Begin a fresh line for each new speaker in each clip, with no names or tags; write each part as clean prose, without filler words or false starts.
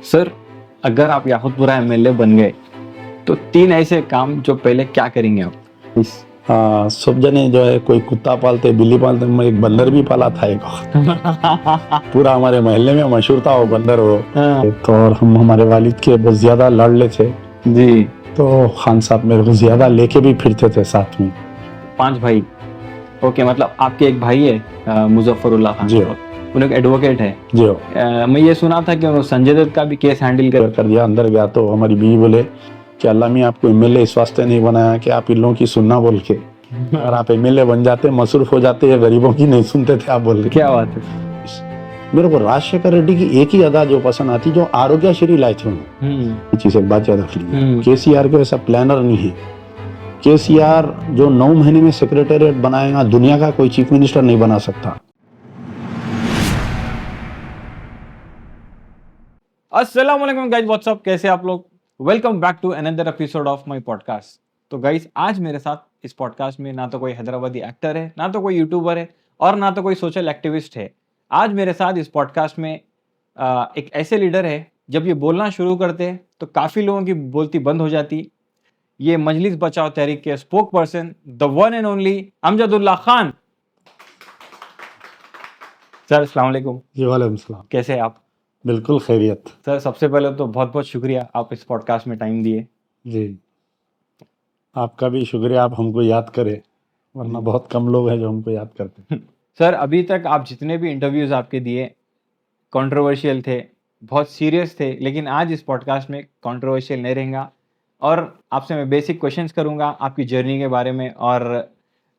Sir, अगर आप याहूदपुरा MLA बन गए तो 3 ऐसे काम जो पहले क्या करेंगे आप?
हाँ, सब जने जो है कोई कुत्ता पालते, बिल्ली पालते, मैं एक बंदर भी पाला था एक वक्त। पूरा हमारे मोहल्ले में मशहूर था वो बंदर वो। तो और हम हमारे वालिद के बहुत ज्यादा लाडले थे
जी।
तो खान साहब मेरे को ज्यादा लेके भी फिरते थे साथ में।
5 भाई। ओके, मतलब आपके एक भाई है मुजफ्फरुल्लाह खान,
जी
उन एक एडवोकेट है।
जी
मैं ये सुना था कि उन्होंने संजय दत्त का भी केस हैंडल
कर दिया। अंदर गया तो हमारी बीवी बोले कि अल्लाह मियाँ आपको एमएलए इस वास्ते नहीं बनाया कि आप इन लोगों की सुनना बोल के, अगर आप एमएलए बन जाते मसरूफ हो जाते, ये गरीबों की नहीं सुनते थे आप बोल के।
क्या बात है।
मेरे को राजशेखर रेड्डी की एक ही अदा जो पसंद आती, जो आरोग्यश्री लाए थे उन्होंने। चीज एक बात याद रख लीजिए, केसीआर के वैसा प्लानर नहीं है। केसीआर जो 9 महीने में सेक्रेटेरिएट बनाएगा, दुनिया का कोई चीफ मिनिस्टर नहीं बना सकता।
अस्सलाम वालेकुम गाइस, व्हाट्सअप, कैसे आप लोग? Welcome back to another episode of my podcast. तो गाइस, आज मेरे साथ इस पॉडकास्ट में ना तो कोई हैदराबादी एक्टर है, ना तो कोई यूट्यूबर है और ना तो कोई सोशल एक्टिविस्ट है। आज मेरे साथ इस पॉडकास्ट में एक ऐसे लीडर है, जब ये बोलना शुरू करते हैं तो काफ़ी लोगों की बोलती बंद हो जाती। ये मजलिस बचाओ तहरीक के spoke person, the one and only Amjad Ullah Khan. Sir, अस्सलाम वालेकुम।
जी वालेकुम सलाम।
कैसे हैं आप?
बिल्कुल खैरियत।
सर, सबसे पहले तो बहुत बहुत शुक्रिया आप इस पॉडकास्ट में टाइम दिए।
जी, आपका भी शुक्रिया, आप हमको याद करें, वरना बहुत कम लोग हैं जो हमको याद करते हैं।
सर, अभी तक आप जितने भी इंटरव्यूज आपके दिए कंट्रोवर्शियल थे, बहुत सीरियस थे, लेकिन आज इस पॉडकास्ट में कंट्रोवर्शियल नहीं रहेगा और आपसे मैं बेसिक क्वेश्चंस करूंगा आपकी जर्नी के बारे में और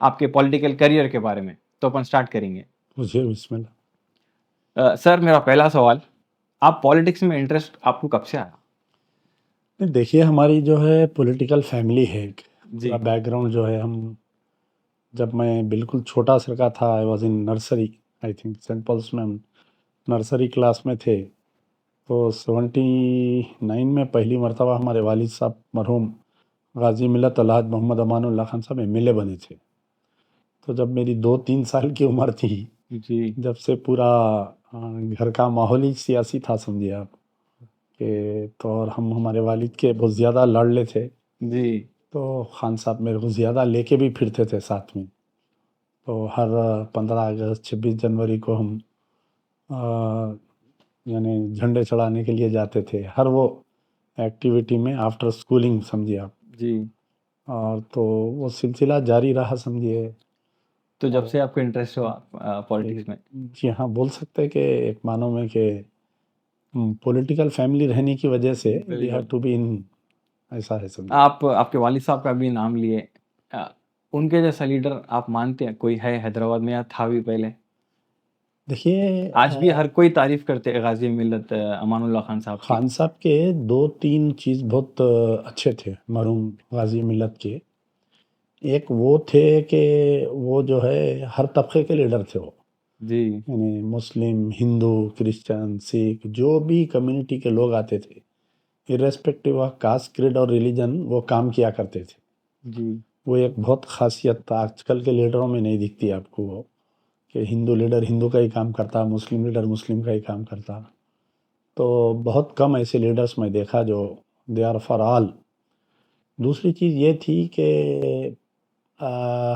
आपके पॉलिटिकल करियर के बारे में। तो अपन स्टार्ट करेंगे।
मुझे बिस्मिल्लाह।
सर, मेरा पहला सवाल, आप पॉलिटिक्स में इंटरेस्ट आपको कब से आया?
नहीं, देखिए हमारी जो है पॉलिटिकल फैमिली है,
जी।
पूरा बैकग्राउंड जो है, हम जब मैं बिल्कुल छोटा सा का था, I was in nursery, I think Saint Paul's में हम नर्सरी क्लास में थे। तो 79 में पहली मरतबा हमारे वालिद साहब मरहूम गाजी मिल्लत अलहाज मोहम्मद अमान उल्लाह खान साहब एमएलए बने थे। तो जब मेरी 2-3 साल की उम्र थी,
जी।
जब से पूरा घर का माहौल ही सियासी था, समझिए आप कि। तो और हम हमारे वालिद के बहुत ज़्यादा लाडले थे,
जी।
तो खान साहब मेरे को ज़्यादा लेके भी फिरते थे साथ में। तो हर 15 अगस्त 26 जनवरी को हम यानी झंडे चढ़ाने के लिए जाते थे, हर वो एक्टिविटी में आफ्टर स्कूलिंग, समझिए आप।
जी।
और तो वो सिलसिला जारी रहा, समझिए।
तो जब से आपको इंटरेस्ट हुआ पॉलिटिक्स में?
जी हाँ, बोल सकते हैं कि एक मानो में कि पॉलिटिकल फैमिली रहने की वजह से we have to be in, ऐसा है समझिए।
आप आपके वालिद साहब का भी नाम लिए, अ, उनके जैसा लीडर आप मानते हैं कोई है हैदराबाद में या था भी पहले?
देखिए
आज भी हर कोई तारीफ करते हैं गाजी मिल्लत अमानुल्लाह खान साहब की।
खान साहब के 2-3 चीज़ बहुत अच्छे थे मरहूम गाजी मिल्लत के। एक वो थे कि वो जो है हर तबके के लीडर थे वो,
जी।
यानी मुस्लिम, हिंदू, क्रिश्चियन, सिख, जो भी कम्युनिटी के लोग आते थे, इर्रेस्पेक्टिव ऑफ कास्ट, क्रीड और रिलीजन, वो काम किया करते थे।
जी।
वो एक बहुत खासियत था, आजकल के लीडरों में नहीं दिखती आपको वो, कि हिंदू लीडर हिंदू का ही काम करता, मुस्लिम लीडर मुस्लिम का ही काम करता। तो बहुत कम ऐसे लीडर्स मैं देखा जो दे आर फॉर ऑल। दूसरी चीज़ ये थी कि आ,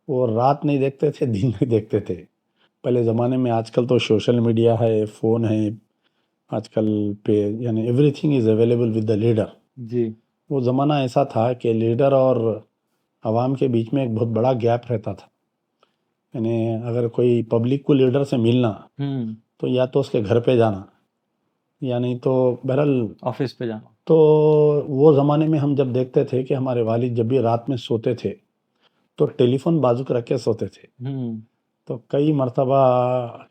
वो रात नहीं देखते थे, दिन नहीं देखते थे। पहले ज़माने में, आजकल तो सोशल मीडिया है, फ़ोन है आजकल पे, यानी everything is available with the leader.
जी।
वो ज़माना ऐसा था कि लीडर और आवाम के बीच में एक बहुत बड़ा गैप रहता था। यानी अगर कोई पब्लिक को लीडर से मिलना, तो या तो उसके घर पे जाना, या नहीं तो बहरहाल
ऑफिस पे जाना।
तो वो ज़माने में हम जब देखते थे कि हमारे वालिद जब भी रात में सोते थे तो टेलीफोन बाजू रख के सोते थे। तो कई मर्तबा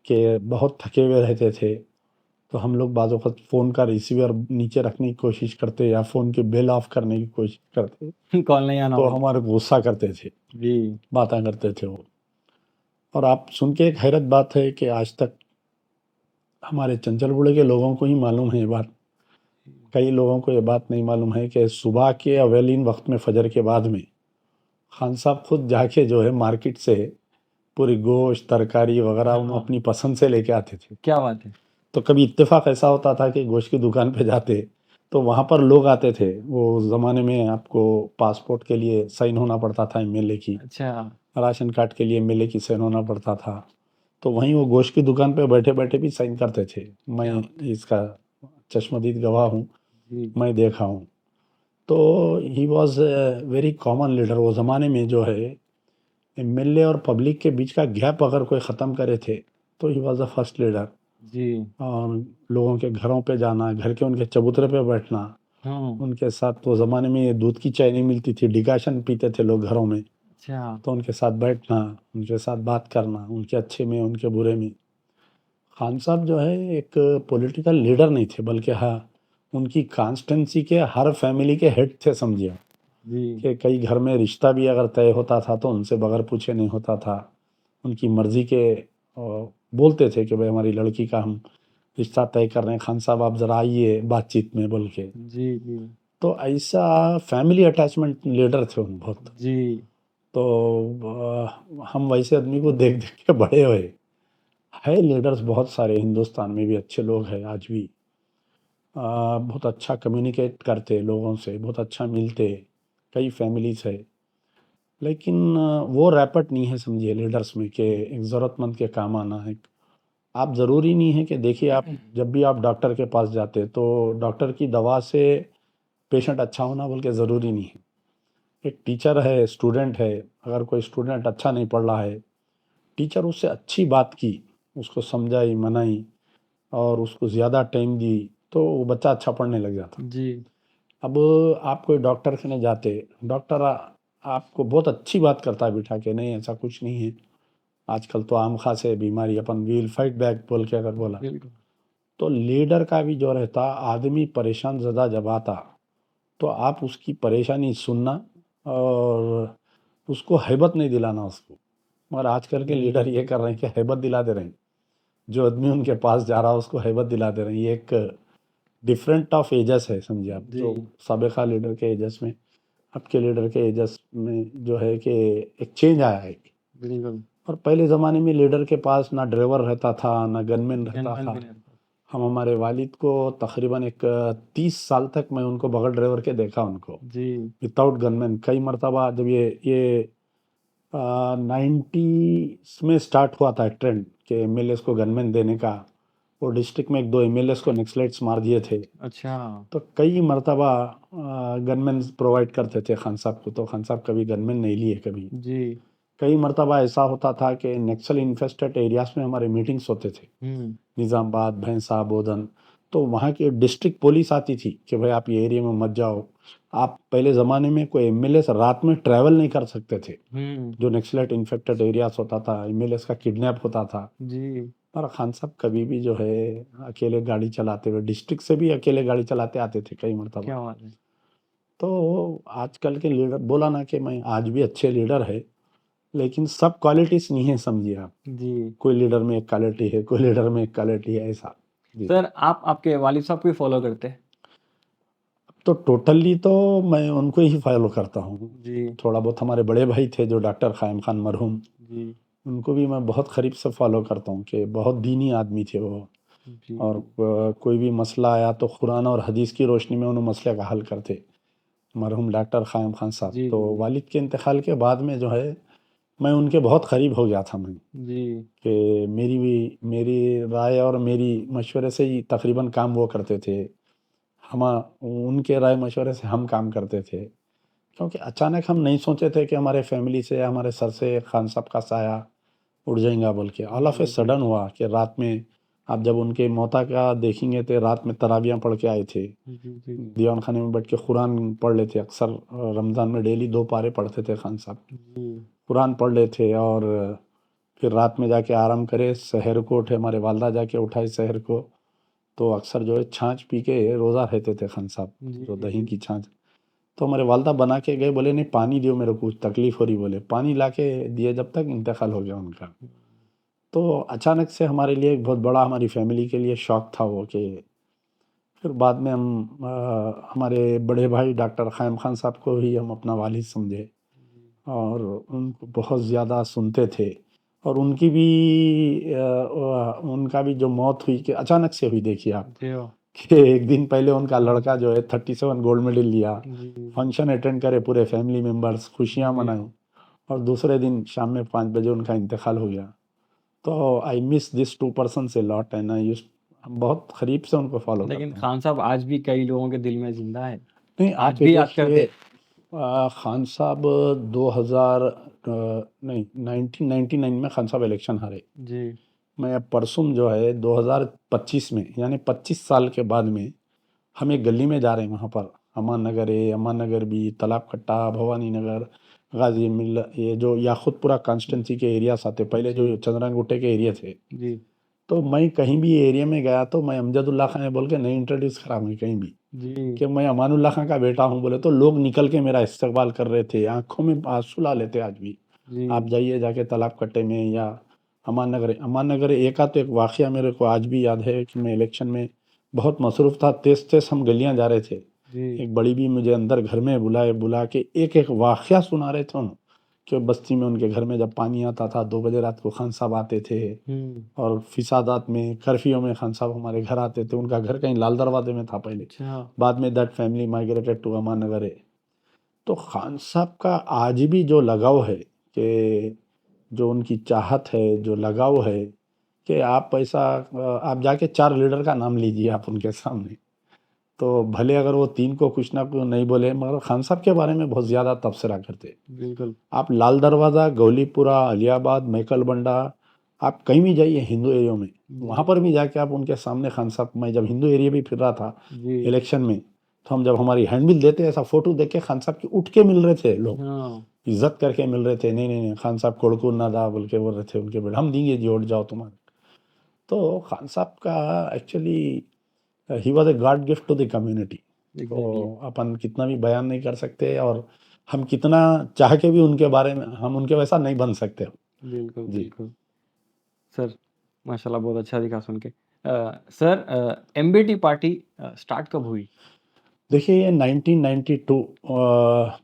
के बहुत थके हुए रहते थे, तो हम लोग बाज़ वक़्त फ़ोन का रिसीवर नीचे रखने की कोशिश करते या फ़ोन की बेल ऑफ करने की कोशिश करते,
कॉल नहीं आना
तो
होगा।
हमारे गुस्सा करते थे,
जी।
बातें करते थे वो। और आप सुन के एक हैरत बात है कि आज तक हमारे चंचलगुड़े के लोगों को ही मालूम है ये बात, कई लोगों को ये बात नहीं मालूम है कि सुबह के अवेलिन वक्त में, फजर के बाद में, खान साहब खुद जाके जो है मार्केट से पूरी गोश्त, तरकारी वगैरह उन्होंने अपनी पसंद से लेके आते थे।
क्या बात है।
तो कभी इत्तेफाक ऐसा होता था कि गोश्त की दुकान पे जाते तो वहाँ पर लोग आते थे। वो उस ज़माने में आपको पासपोर्ट के लिए साइन होना पड़ता था एमएलए की,
अच्छा।
राशन कार्ड के लिए एमएलए की साइन होना पड़ता था। तो वहीं वो गोश्त की दुकान पे बैठे-बैठे भी साइन करते थे। मैं
क्या बात
इसका चश्मदीद गवाह हूँ,
जी
मैं देखा हूँ। तो he was very common leader. वो ज़माने में जो है एमएलए और पब्लिक के बीच का गैप अगर कोई ख़त्म करे थे, तो he was the first leader.
जी।
और लोगों के घरों पे जाना, घर के उनके चबूतरे पे बैठना,
हम्म।
उनके साथ तो ज़माने में ये दूध की चाय नहीं मिलती थी, डिकाशन पीते थे लोग घरों में,
अच्छा।
तो उनके साथ बैठना, उनके साथ बात करना, उनके अच्छे में, उनके बुरे में। खान साहब जो है एक पॉलिटिकल लीडर नहीं थे, बल्कि हाँ, उनकी कॉन्स्टिट्यूंसी के हर फैमिली के हेड थे समझिए आप।
जी
कि कई घर में रिश्ता भी अगर तय होता था तो उनसे बगैर पूछे नहीं होता था। उनकी मर्ज़ी के बोलते थे कि भाई हमारी लड़की का हम रिश्ता तय कर रहे हैं, खान साहब आप ज़रा आइए बातचीत में बोल के।
जी जी
तो ऐसा फैमिली अटैचमेंट लीडर थे उन बहुत।
जी
तो हम वैसे आदमी को देख देख के बड़े हुए। है लीडर्स बहुत सारे हिंदुस्तान में भी अच्छे लोग हैं आज भी। बहुत अच्छा कम्युनिकेट करते लोगों से, बहुत अच्छा मिलते, कई फैमिलीज है। लेकिन वो रैपट नहीं है समझिए लीडर्स में कि एक ज़रूरतमंद के काम आना है। आप ज़रूरी नहीं है कि देखिए आप जब भी आप डॉक्टर के पास जाते तो डॉक्टर की दवा से पेशेंट अच्छा होना बोल के ज़रूरी नहीं है। एक टीचर है, स्टूडेंट है, अगर कोई स्टूडेंट अच्छा नहीं पढ़ रहा है, टीचर उससे अच्छी बात की, उसको समझाई, मनाई और उसको ज़्यादा टाइम दी, तो वो बच्चा अच्छा पढ़ने लग जाता।
जी
अब आप कोई डॉक्टर के नहीं जाते, डॉक्टर आपको बहुत अच्छी बात करता है बिठा के, नहीं ऐसा कुछ नहीं है, आजकल तो आम खास है बीमारी, अपन वील फाइट बैक बोल के अगर बोला।
बिल्कुल।
तो लीडर का भी जो रहता, आदमी परेशान ज़्यादा जब आता तो आप उसकी परेशानी सुनना और उसको हैबत नहीं दिलाना उसको। मगर आजकल के लीडर ये कर रहे हैं कि हैबत दिला दे रहे हैं, जो आदमी उनके पास जा रहा है उसको हैबत दिला दे रहे हैं। ये एक डिफरेंट ऑफ एजेस है समझिए आप,
जी
जो साबिक़ा लीडर के एजेस में आपके लीडर के एजेस में जो है कि एक चेंज आया है।
बिल्कुल।
और पहले ज़माने में लीडर के पास ना ड्राइवर रहता था, ना गनमैन रहता
गनमैन
था।
भी नहीं रहता।
हम हमारे वालिद को तकरीबन एक 30 साल तक मैं उनको बगैर ड्राइवर के देखा उनको,
जी
विदाउट गनमैन। कई मरतबा जब ये 90s में स्टार्ट हुआ था ट्रेंड कि एमएलएस को गनमैन देने का, वो डिस्ट्रिक्ट में एक दो एमएलएस को नक्सलाइट्स मार दिए थे।
अच्छा।
तो कई मरतबा गनमैन प्रोवाइड करते थे खान साहब को, तो खान साहब कभी गनमैन नहीं लिए कभी।
जी।
कई मरतबा ऐसा होता था कि नक्सल इन्फेस्टेड एरियाज़ में हमारे मीटिंग्स होते थे, निज़ामाबाद, भैंसा, बोधन। तो वहाँ की डिस्ट्रिक्ट पुलिस आती थी कि भाई आप ये एरिया में मत जाओ। आप पहले ज़माने में कोई एमएलएस रात में ट्रैवल नहीं कर सकते थे, जो नक्सलाइट इन्फेक्टेड एरियाज़ होता था, एमएलएस का किडनैप होता था।
जी
और खान साहब कभी भी जो है अकेले गाड़ी चलाते हुए डिस्ट्रिक्ट से भी अकेले गाड़ी चलाते आते थे कई मरतबा।
क्या बात है।
तो आजकल के लीडर बोला ना कि मैं आज भी अच्छे लीडर है, लेकिन सब क्वालिटीज़ नहीं है समझिए आप।
जी
कोई लीडर में एक क्वालिटी है, कोई लीडर में एक क्वालिटी है, ऐसा। जी।
सर, आप आपके वालिद साहब को ही फॉलो करते हैं?
तो टोटली तो मैं उनको ही फॉलो करता हूँ।
जी
थोड़ा बहुत हमारे बड़े भाई थे जो डॉक्टर ख़ायम खान मरहूम,
जी
उनको भी मैं बहुत करीब से फॉलो करता हूँ कि बहुत दीनी आदमी थे वो।
जी
और कोई भी मसला आया तो कुरान और हदीस की रोशनी में उन मसले का हल करते, मरहूम डॉक्टर ख़ायम खान साहब।
जी
तो
जी
वालिद के इंतकाल के बाद में जो है मैं उनके बहुत करीब हो गया था मैं,
जी
कि मेरी राय और मेरी मशवरे से ही तकरीबन काम वो करते थे। हम उनके राय मशवरे से हम काम करते थे, क्योंकि अचानक हम नहीं सोचे थे कि हमारे फैमिली से, हमारे सर से खान साहब का साया उड़ जाएगा बोल के। ऑल ऑफ ए
जी
सडन हुआ कि रात में आप जब उनके मौता का देखेंगे तो रात में तराबियाँ पढ़ के आए थे,
जी जी
दीवान खाने में बैठ के कुरान पढ़ लेते। अक्सर रमज़ान में डेली 2 पारे पढ़ते थे खान साहब,
जी
कुरान पढ़ लेते। और फिर रात में जाके आराम करे, सहर को उठे, हमारे वालदा जाके उठाई सहर को। तो अक्सर जो है छाछ पी के रोज़ा रहते थे खान साहब,
जी
जो दही
जी
की छाछ। तो हमारे वालदा बना के गए, बोले नहीं पानी दियो मेरे को, कुछ तकलीफ़ हो रही, बोले पानी ला के दिए, जब तक इंतकाल हो गया उनका। तो अचानक से हमारे लिए एक बहुत बड़ा, हमारी फैमिली के लिए शौक था वो कि फिर बाद में हम हमारे बड़े भाई डॉक्टर ख़ायम खान साहब को ही हम अपना वालिद समझे और उनको बहुत ज़्यादा सुनते थे। और उनकी भी उनका भी जो मौत हुई कि अचानक से हुई, देखिए आप,
जी हो।
कि एक दिन पहले उनका लड़का जो है 37 गोल्ड मेडल लिया,
जी
फंक्शन अटेंड करे, पूरे फैमिली मेंबर्स खुशियां
जी
मनाई, और दूसरे दिन शाम में 5 बजे उनका इंतकाल हो गया। तो I miss this too person so lot, and I use, हम बहुत करीब से उनको फॉलो
लेकिन
करते हैं।
खान साहब आज भी कई लोगों के दिल में जिंदा है,
नहीं,
आज
आप ये
भी याद करते
देखिए,
हैं।
खान साहब 2000 नहीं 1999 में खान साहब इलेक्शन हारे।
जी
मैं अब परसों जो है 2025 में, यानी 25 साल के बाद में, हम एक गली में जा रहे हैं, वहाँ पर अमान नगर है, अमान नगर भी, तालाब कट्टा, भवानी नगर, गाजी मिल, ये जो याकुतपुरा कॉन्स्टिटेंसी के एरियाज आते, पहले
जी
जो चंद्रनगुट्टे के एरिया थे।
जी
तो मैं कहीं भी एरिया में गया तो मैं अमजदुल्ला खान बोल के नहीं इंट्रोड्यूस करा मैं कहीं भी,
जी
कि मैं अमानुल्लाह खान का बेटा हूँ बोले, तो लोग निकल के मेरा इस्तकबाल कर रहे थे, आंखों में आंसू ला लेते आज भी।
जी
आप जाइए जाके तालाब कट्टे में या अमान नगर एक का तो एक वाक़या मेरे को आज भी याद है कि मैं इलेक्शन में बहुत मसरूफ़ था, तेज़ तेज़ हम गलियां जा रहे थे,
जी
एक बड़ी भी मुझे अंदर घर में बुला के एक एक वाक़या सुना रहे थे उन, कि बस्ती में उनके घर में जब पानी आता था 2 बजे रात को खान साहब आते थे,
हम्म।
और फिसादात में कर्फ्यू में खान साहब हमारे घर आते थे। उनका घर कहीं लाल दरवाजे में था पहले,
अच्छा
बाद में दैट फैमिली माइग्रेटेड टू अमान नगर है। तो खान साहब का आज भी जो लगाव है, कि जो उनकी चाहत है, जो लगाव है, कि आप पैसा, आप जाके 4 लीडर का नाम लीजिए आप उनके सामने, तो भले अगर वो 3 को कुछ ना कुछ नहीं बोले, मगर खान साहब के बारे में बहुत ज़्यादा तबसरा करते।
बिल्कुल
आप लाल दरवाज़ा, गौलीपुरा, अलियाबाद, मैकल बंडा, आप कहीं भी जाइए हिंदू एरिया में, वहाँ
जी
पर भी जाके आप उनके सामने खान साहब, मैं जब हिंदू एरिया भी फिर रहा था
जी
इलेक्शन में, तो हम जब हमारी हैंडबिल देते, ऐसा फोटो देख के खान साहब की उठ के मिल रहे थे लोग,
हाँ
इज्जत करके मिल रहे थे, नहीं नहीं नहीं खान साहब कोड़कू ना दा बोल के बोल रहे थे उनके बेटे, हम देंगे जी, वोट जाओ तुम्हारे। तो खान साहब का actually he was a god gift to the community. तो
एग्जैक्टली
अपन कितना भी बयान नहीं कर सकते, और हम कितना चाह के भी उनके बारे में हम उनके वैसा नहीं बन सकते।
बिल्कुल
जी,
बिल्कुल सर, माशाल्लाह बहुत अच्छा दिखा सुन के। सर, एमबीटी पार्टी स्टार्ट कब हुई?
देखिए ये 1992,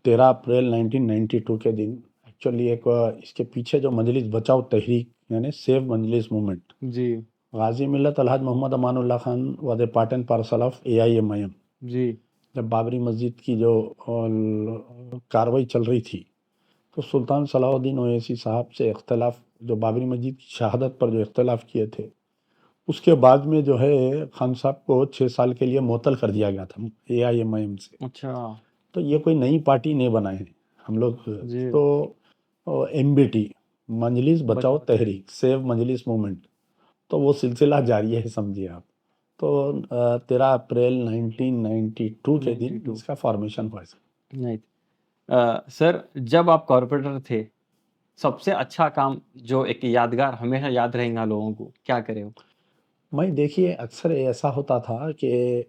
13 अप्रैल 1992 के दिन, एक्चुअली एक इसके पीछे जो मजलिस बचाओ तहरीक, यानी सेव मजलिस मूवमेंट,
जी
Ghazi Millat Alhaj Mohammed Amanullah Khan was a part and parcel of AIMIM।
जी
जब बाबरी मस्जिद की जो कार्रवाई चल रही थी, तो सुल्तान सलाहुद्दीन ओवैसी साहब से इख्तलाफ, जो बाबरी मस्जिद की शहादत पर जो इख्तलाफ किए थे, उसके बाद में जो है खान साहब को 6 साल के लिए मुअत्तल कर दिया गया था AIMIM से।
अच्छा
तो ये कोई नई पार्टी नहीं बनाए हैं हम लोग।
जी
तो MBT, मजलिस बचाओ
बचाओ तहरीक
तहरीक, सेव मजलिस मूवमेंट, तो वो सिलसिला जारी है, समझिए आप। तो 13 अप्रैल 1992 के दिन
92
इसका फॉर्मेशन हुआ।
नहीं। सर, जब आप कॉर्पोरेटर थे, सबसे अच्छा काम जो एक यादगार हमेशा याद रहेगा लोगों को, क्या करे हो?
मैं देखिए अक्सर ऐसा होता था कि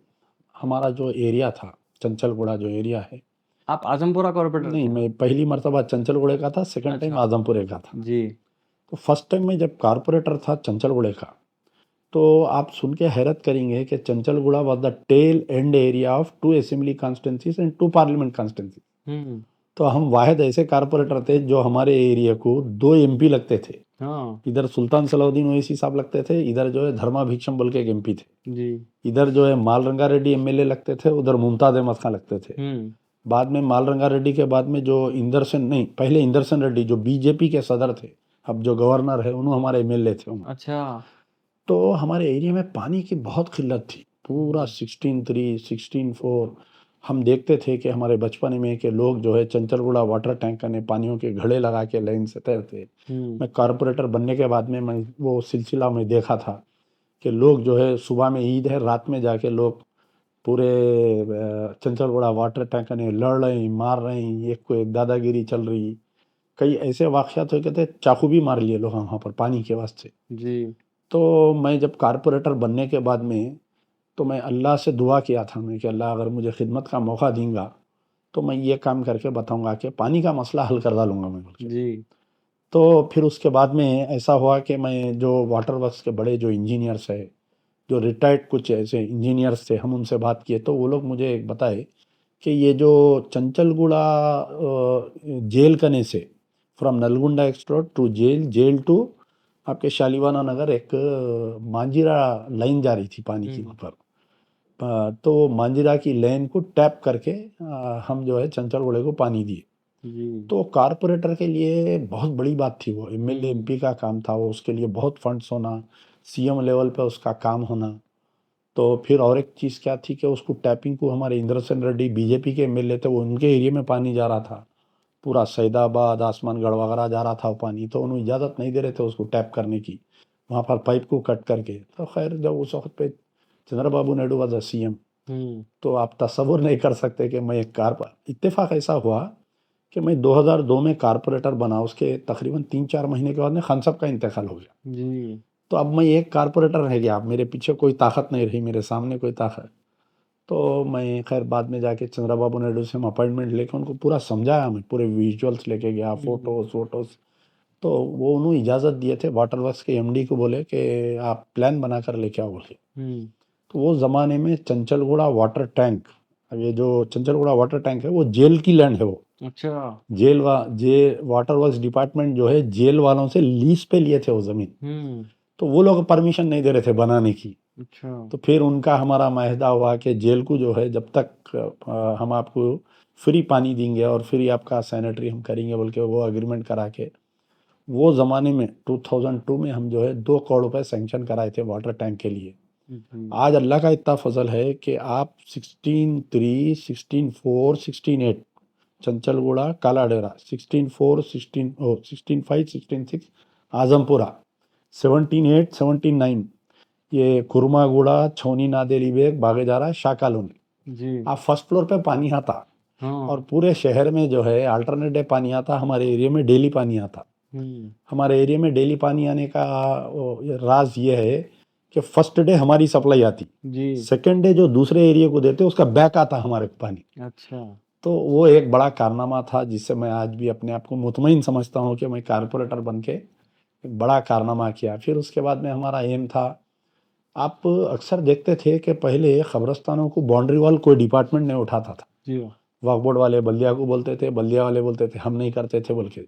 हमारा जो एरिया था, चंचलगुड़ा जो एरिया है,
आप आजमपुरा कॉर्पोरेटर
नहीं
थे?
मैं पहली मर्तबा चंचलगुड़े का था, सेकंड टाइम
अच्छा
आजमपुरे का था।
जी
तो फर्स्ट टाइम मैं जब कारपोरेटर था चंचलगुड़े का, तो आप सुन के हैरत करेंगे कि Chanchalguda was the tail end area of 2 assembly constituencies and 2 parliament constituency.
Hmm
तो हम वाहिद ऐसे कारपोरेटर थे जो हमारे एरिया को 2 MP लगते थे।
हाँ
इधर सुल्तान सलाउद्दीन ओवैसी साहब लगते थे, इधर जो है धर्मा भिक्षम बोल के एक MP थे।
जी
इधर जो है मालरंगा रेड्डी MLA लगते थे, उधर मुमताज अहमद खान लगते थे।
हम्म
बाद में मालरंगा रेड्डी के बाद में जो इंदर सेन, नहीं पहले इंदर सेन रेड्डी जो BJP के सदर थे, अब जो गवर्नर है, उन्होंने हमारे MLA थे वहाँ।
अच्छा
तो हमारे एरिया में पानी की बहुत किल्लत थी, पूरा 16-3, 16-4। हम देखते थे कि हमारे बचपन में कि लोग जो है चंचलगुड़ा वाटर टैंकर ने पानियों के घड़े लगा के लाइन से तैरते।
हम्म
मैं कारपोरेटर बनने के बाद में मैं वो सिलसिला में देखा था कि लोग जो है सुबह में ईद है, रात में जाके लोग पूरे चंचलगुड़ा वाटर टैंकर ने लड़ रहे हैं, मार रहे हैं, एक को एक दादागिरी चल रही। कई ऐसे वाक़यात हुए, कहते चाकू भी मार लिए लोग वहाँ पर पानी के वास्ते।
जी
तो मैं जब कारपोरेटर बनने के बाद में, तो मैं अल्लाह से दुआ किया था मैं कि अल्लाह अगर मुझे खिदमत का मौका देगा, तो मैं ये काम करके बताऊंगा कि पानी का मसला हल करवा लूँगा मैं बोल के।
जी
तो फिर उसके बाद में ऐसा हुआ कि मैं जो वाटर वर्क्स के बड़े जो इंजीनियर्स है, जो रिटायर्ड कुछ ऐसे इंजीनियर्स थे, हम उनसे बात किए, तो वो लोग मुझे एक बताए कि ये जो चंचलगुड़ा जेल कने से, फ्रॉम नलगुंडा एक्सप्रोड टू जेल, जेल टू आपके शालीवाना नगर एक मांजीरा लाइन जा रही थी पानी की वहाँ पर। तो मांजीरा की लाइन को टैप करके हम जो है चंचलगुड़े को पानी दिए।
जी।
तो कारपोरेटर के लिए बहुत बड़ी बात थी, वो एमएलए
हम्म।
एमपी का काम था, वो उसके लिए बहुत फंड्स होना, सीएम लेवल पे उसका काम होना। तो फिर और एक चीज़ क्या थी कि उसको टैपिंग को हमारे इंद्रसेन रेड्डी बीजेपी के एमएलए थे, वो उनके एरिया में पानी जा रहा था, पूरा सैदाबाद आसमानगढ़ वगैरह जा रहा था वो पानी, तो उन्हें इजाज़त नहीं दे रहे थे उसको टैप करने की, वहाँ पर पाइप को कट करके। तो खैर जब उस वक्त पे चंद्रबाबू नायडू वाज सीएम,
हम्म।
तो आप तसव्वुर नहीं कर सकते कि मैं एक इत्तेफाक ऐसा हुआ कि मैं 2002 में कारपोरेटर बना, उसके तकरीबन 3-4 महीने के बाद में खान साहब का इंतकाल हो गया।
जी।
तो अब मैं एक कारपोरेटर रह गया, अब मेरे पीछे कोई ताकत नहीं रही, मेरे सामने कोई ताकत। तो मैं खैर बाद में जाके चंद्रबाबू नायडू से हम अपॉइंटमेंट लेके उनको पूरा समझाया, मैं पूरे विजुअल्स लेके गया, फोटोज। तो वो उन्होंने इजाज़त दिए थे, वाटर वर्क्स के एमडी को बोले कि आप प्लान बना कर लेके आओ बोले।
हम्म।
तो वो ज़माने में चंचलगुड़ा वाटर टैंक, अब ये जो चंचलगुड़ा वाटर टैंक है वो जेल की लैंड है, वो
अच्छा।
वाटर वर्क्स डिपार्टमेंट जो है जेल वालों से लीज पे लिए थे वो ज़मीन।
हम्म।
तो वो लोग परमिशन नहीं दे रहे थे बनाने की।
अच्छा।
तो फिर उनका हमारा माहिदा हुआ कि जेल को जो है जब तक हम आपको फ्री पानी देंगे और फ्री आपका सैनिटरी हम करेंगे बोल के वो एग्रीमेंट करा के, वो ज़माने में 2002 में हम जो है 2 करोड़ रुपए सैंक्शन कराए थे वाटर टैंक के लिए।
जी।
आज अल्लाह का इतना फजल है कि आप 16-3, 16-4, 16-8 चंचलगुड़ा काला डेरा, 16-4, 16-5, 16-6 आजमपुरा, 17-8, 17-9 ये कुर्मागुड़ा, छौनी नादेली बेग भागे जा रहा है शाह कॉलोनी।
जी।
आप फर्स्ट फ्लोर पे पानी आता,
हाँ।
और पूरे शहर में जो है अल्टरनेट डे पानी आता, हमारे एरिया में डेली पानी आता।
हम्म।
हमारे एरिया में डेली पानी आने का ये राज ये है कि फर्स्ट डे हमारी सप्लाई आती,
जी।
सेकेंड डे जो दूसरे एरिया को देते उसका बैक आता हमारे को पानी।
अच्छा।
तो वो एक बड़ा कारनामा था जिससे मैं आज भी अपने आप को मुतमईन समझता हूँ कि मैं कारपोरेटर बन के एक बड़ा कारनामा किया। फिर उसके बाद में हमारा एम था, आप अक्सर देखते थे कि पहले कब्रस्तानों को बाउंड्री वॉल कोई डिपार्टमेंट नहीं उठाता था,
जी।
वक्फ बोर्ड वाले बल्दिया को बोलते थे, बल्दिया वाले बोलते थे हम नहीं करते थे बोल के।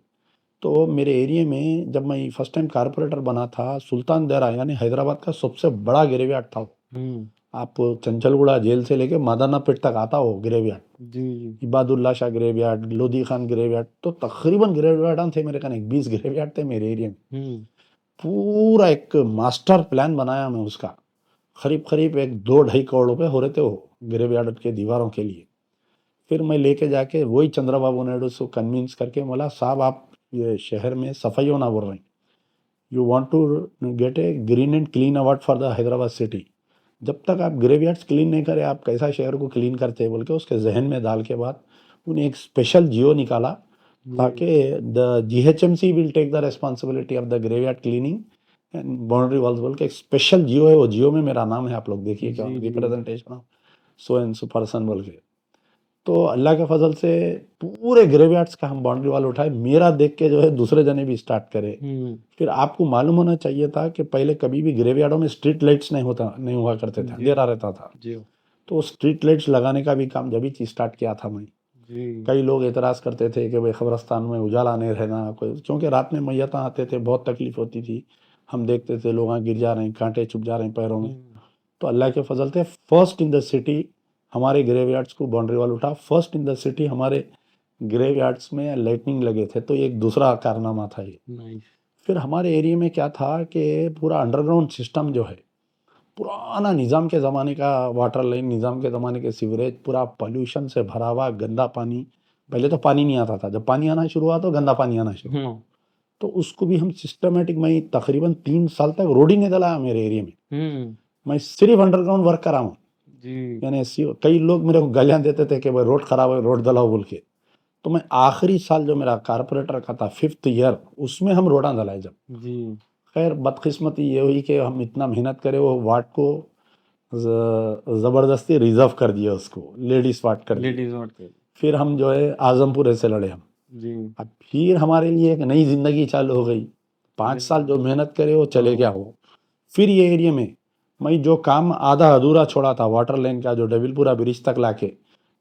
तो मेरे एरिया में जब मैं फर्स्ट टाइम कारपोरेटर बना था, सुल्तान दरा यानी हैदराबाद का सबसे बड़ा ग्रेवयार्ड था वो।
हम्म।
आप चंचलगुड़ा जेल से लेके मादाना पेट तक आता हो ग्रेवयार्ड,
जी। जी।
इबादुल्ला शाह ग्रेवयार्ड, लोधी खान ग्रेवयार्ड, तो तकरीबन ग्रेवयार्ड थे मेरे कने 20 ग्रेवयार्ड थे मेरे एरिया में।
हम्म।
पूरा एक मास्टर प्लान बनाया मैं उसका, करीब करीब एक 2-2.5 करोड़ रुपए हो रहे थे वो ग्रेवयार्ड के दीवारों के लिए। फिर मैं लेके जाके वही चंद्रबाबू नायडू से कन्विंस करके बोला, साहब आप ये शहर में सफाई होना बोल रहे हैं, you want to get a green and clean award for the Hyderabad city, जब तक आप ग्रेवयार्ड्स क्लीन नहीं करें आप कैसा शहर को क्लीन करते हैं बोल के उसके जहन में डाल के बाद उन्हें एक स्पेशल जियो निकाला, ताकि the GHMC will take the responsibility of the graveyard cleaning and boundary walls बोल के एक स्पेशल जियो है, वो जियो में मेरा नाम है, आप लोग देखिए क्या
जी। जी।
Representation of so and so person बोल के। तो अल्लाह के फजल से पूरे ग्रेवयार्ड्स का हम बाउंड्री वॉल उठाए, मेरा देख के जो है दूसरे जने भी स्टार्ट करे।
हम्म।
फिर आपको मालूम होना चाहिए था कि पहले कभी भी ग्रेवयार्डों में स्ट्रीट लाइट्स नहीं हुआ करते थे,
जी।
अंधेरा रहता था।
जी।
तो स्ट्रीट लाइट्स लगाने का भी काम जब ही स्टार्ट किया था मैं।
जी।
कई लोग एतराज़ करते थे कि भाई कब्रस्तान में उजाला नहीं रहना कोई, क्योंकि रात में मैयत आते थे, बहुत तकलीफ होती थी, हम देखते थे लोग गिर जा रहे हैं, कांटे चुभ जा रहे हैं पैरों में। तो अल्लाह के फजल से फर्स्ट इन द सिटी हमारे ग्रेवयार्ड्स को बाउंड्री वॉल उठा, फर्स्ट इन द सिटी हमारे ग्रेवयार्ड्स में लाइटनिंग लगे थे, तो एक दूसरा कारनामा था ये।
नाइस।
फिर हमारे एरिया में क्या था कि पूरा अंडरग्राउंड सिस्टम जो है, पुराना निज़ाम के ज़माने का वाटर लाइन, निज़ाम के ज़माने के सीवरेज, पूरा पोल्यूशन से भरा हुआ गंदा पानी। पहले तो पानी नहीं आता था, जब पानी आना शुरू हुआ तो गंदा पानी आना शुरू,
हम्म।
तो उसको भी हम सिस्टमेटिक, मैं तकरीबन 3 साल तक रोड ही नहीं डलाया मेरे एरिया में,
हम्म।
मैं सिर्फ अंडरग्राउंड वर्क करा हूँ।
जी।
यानी कई लोग मेरे को गालियाँ देते थे कि भाई रोड खराब है, रोड डलाओ बोल के। तो मैं आखिरी साल जो मेरा कारपोरेटर का था 5th ईयर, उसमें हम रोडा डलाए जब।
जी।
खैर बदकिस्मती ये हुई कि हम इतना मेहनत करे, वो वार्ड को ज़बरदस्ती रिजर्व कर दिया, उसको लेडीज वार्ड कर दिया।
लेडीज नोट के।
फिर हम जो है आजमपुर से लड़े हम।
जी।
अब फिर हमारे लिए एक नई जिंदगी चालू हो गई, 5 साल जो मेहनत करे वो चले गया हो। फिर ये एरिया में मैं जो काम आधा अधूरा छोड़ा था वाटर लाइन का, जो डबिलपुरा ब्रिज तक लाके,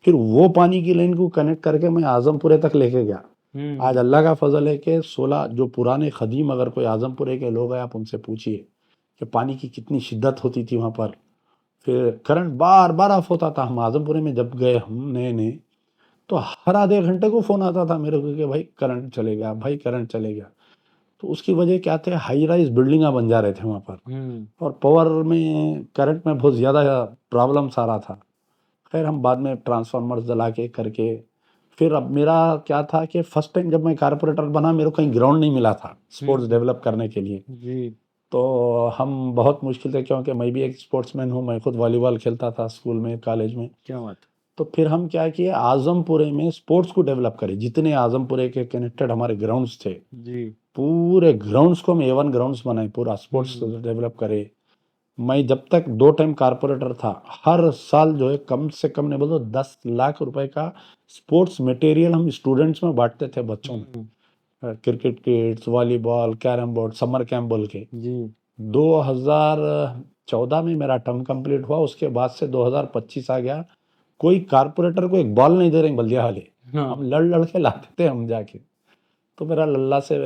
फिर वो पानी की लाइन को कनेक्ट करके मैं आजमपुरे तक लेके गया। आज अल्लाह का फजल है कि 16 जो पुराने खदीम अगर कोई आजमपुरे के लोग हैं आप उनसे पूछिए कि पानी की कितनी शिद्दत होती थी वहाँ पर, फिर करंट बार बार ऑफ होता था। हम आजमपुरे में जब गए हम नए नए तो हर आधे घंटे को फ़ोन आता था मेरे को कि भाई करंट चले गया, भाई करंट चले गया। तो उसकी वजह क्या थे, हाई राइज बिल्डिंगा बन जा रहे थे वहाँ पर और पावर में करंट में बहुत ज़्यादा प्रॉब्लम्स आ रहा था। खैर हम बाद में ट्रांसफार्मर्स जला के करके, फिर अब मेरा क्या था कि फर्स्ट टाइम जब मैं कारपोरेटर बना मेरे को कहीं ग्राउंड नहीं मिला था स्पोर्ट्स डेवलप करने के लिए।
जी।
तो हम बहुत मुश्किल से, क्योंकि मैं भी एक स्पोर्ट्समैन हूँ, मैं खुद वॉलीबॉल खेलता था स्कूल में कॉलेज में।
क्या बात।
तो फिर हम क्या किए, आजमपुरे में स्पोर्ट्स को डेवलप करें। जितने आजमपुरे के कनेक्टेड हमारे ग्राउंड्स थे
जी।
पूरे ग्राउंड्स को हम A1 ग्राउंड्स बनाए, पूरा स्पोर्ट्स डेवलप करे। मैं जब तक 2 टाइम कारपोरेटर था हर साल जो है कम से कम नहीं बोलो 10 लाख रुपए का स्पोर्ट्स मटेरियल हम स्टूडेंट्स में बांटते थे, बच्चों में। Cricket kits, volleyball, carrom board, summer camp बोल के।
जी।
2014 में मेरा टर्म कंप्लीट हुआ, उसके बाद से 2025 आ गया, कोई कारपोरेटर को एक बॉल नहीं दे रहे बल्दिया वाले। हम लड़ लड़ के लाते थे हम जाके। तो मेरा अल्लाह से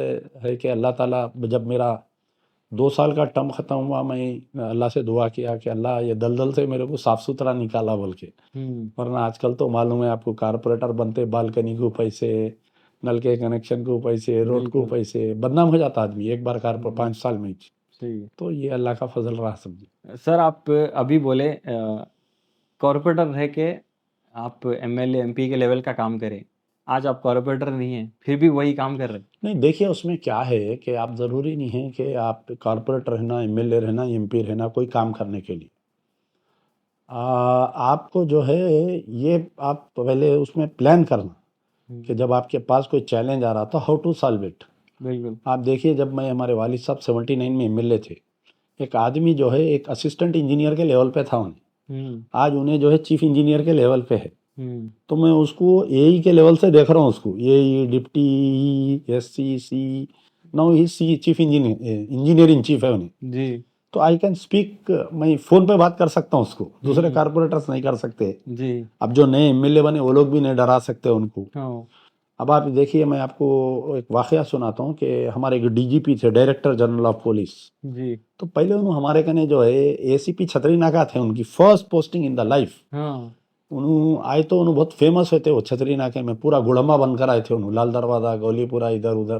है कि अल्लाह ताला, जब मेरा 2 साल का टर्म ख़त्म हुआ मैं अल्लाह से दुआ किया कि अल्लाह ये दलदल से मेरे को साफ़ सुथरा निकाला बोल के। वरना आजकल तो मालूम है आपको, कारपोरेटर बनते बालकनी को पैसे, नल के कनेक्शन को पैसे, रोड को पैसे, बदनाम हो जाता आदमी एक बार कारपोरेटर 5 साल में ही।
सही।
तो ये अल्लाह का फजल रहा समझिए।
सर आप अभी बोले कॉरपोरेटर रह के आप MLA MP के लेवल का काम करें, आज आप कॉरपोरेटर नहीं है फिर भी वही काम कर रहे हैं।
नहीं देखिए, उसमें क्या है कि आप ज़रूरी नहीं है कि आप कॉरपोरेटर रहना, MLA रहना, MP रहना कोई काम करने के लिए। आपको जो है ये आप पहले उसमें प्लान करना कि जब आपके पास कोई चैलेंज आ रहा था, हाउ टू सॉल्व इट।
बिल्कुल।
आप देखिए, जब मैं, हमारे वालिद साहब 79 में MLA थे, एक आदमी जो है एक असिस्टेंट इंजीनियर के लेवल पे था उन्हें, आज उन्हें जो है चीफ इंजीनियर के लेवल पे है। तो मैं उसको AE के लेवल से देख रहा हूँ, उसको AE, deputy, SC, C, now he सी चीफ इंजीनियरिंग चीफ है उन्हें।
जी।
तो आई कैन स्पीक, मैं फ़ोन पे बात कर सकता हूँ उसको, दूसरे कारपोरेटर्स नहीं कर सकते।
जी।
अब जो नए MLA बने वो लोग भी नहीं डरा सकते उनको।
हाँ।
अब आप देखिए, मैं आपको एक वाकया सुनाता हूँ कि हमारे एक DGP थे, डायरेक्टर जनरल ऑफ पुलिस।
जी।
तो पहले उन्होंने हमारे कने जो है ACP छतरी नाका थे, उनकी first posting in the life.
हाँ।
उन्होंने आए तो उन्होंने बहुत फेमस हुए थे वो छतरी नाके में, पूरा गुड़म्बा बनकर आए थे उन्होंने, लाल दरवाज़ा, गौलीपुरा, इधर उधर।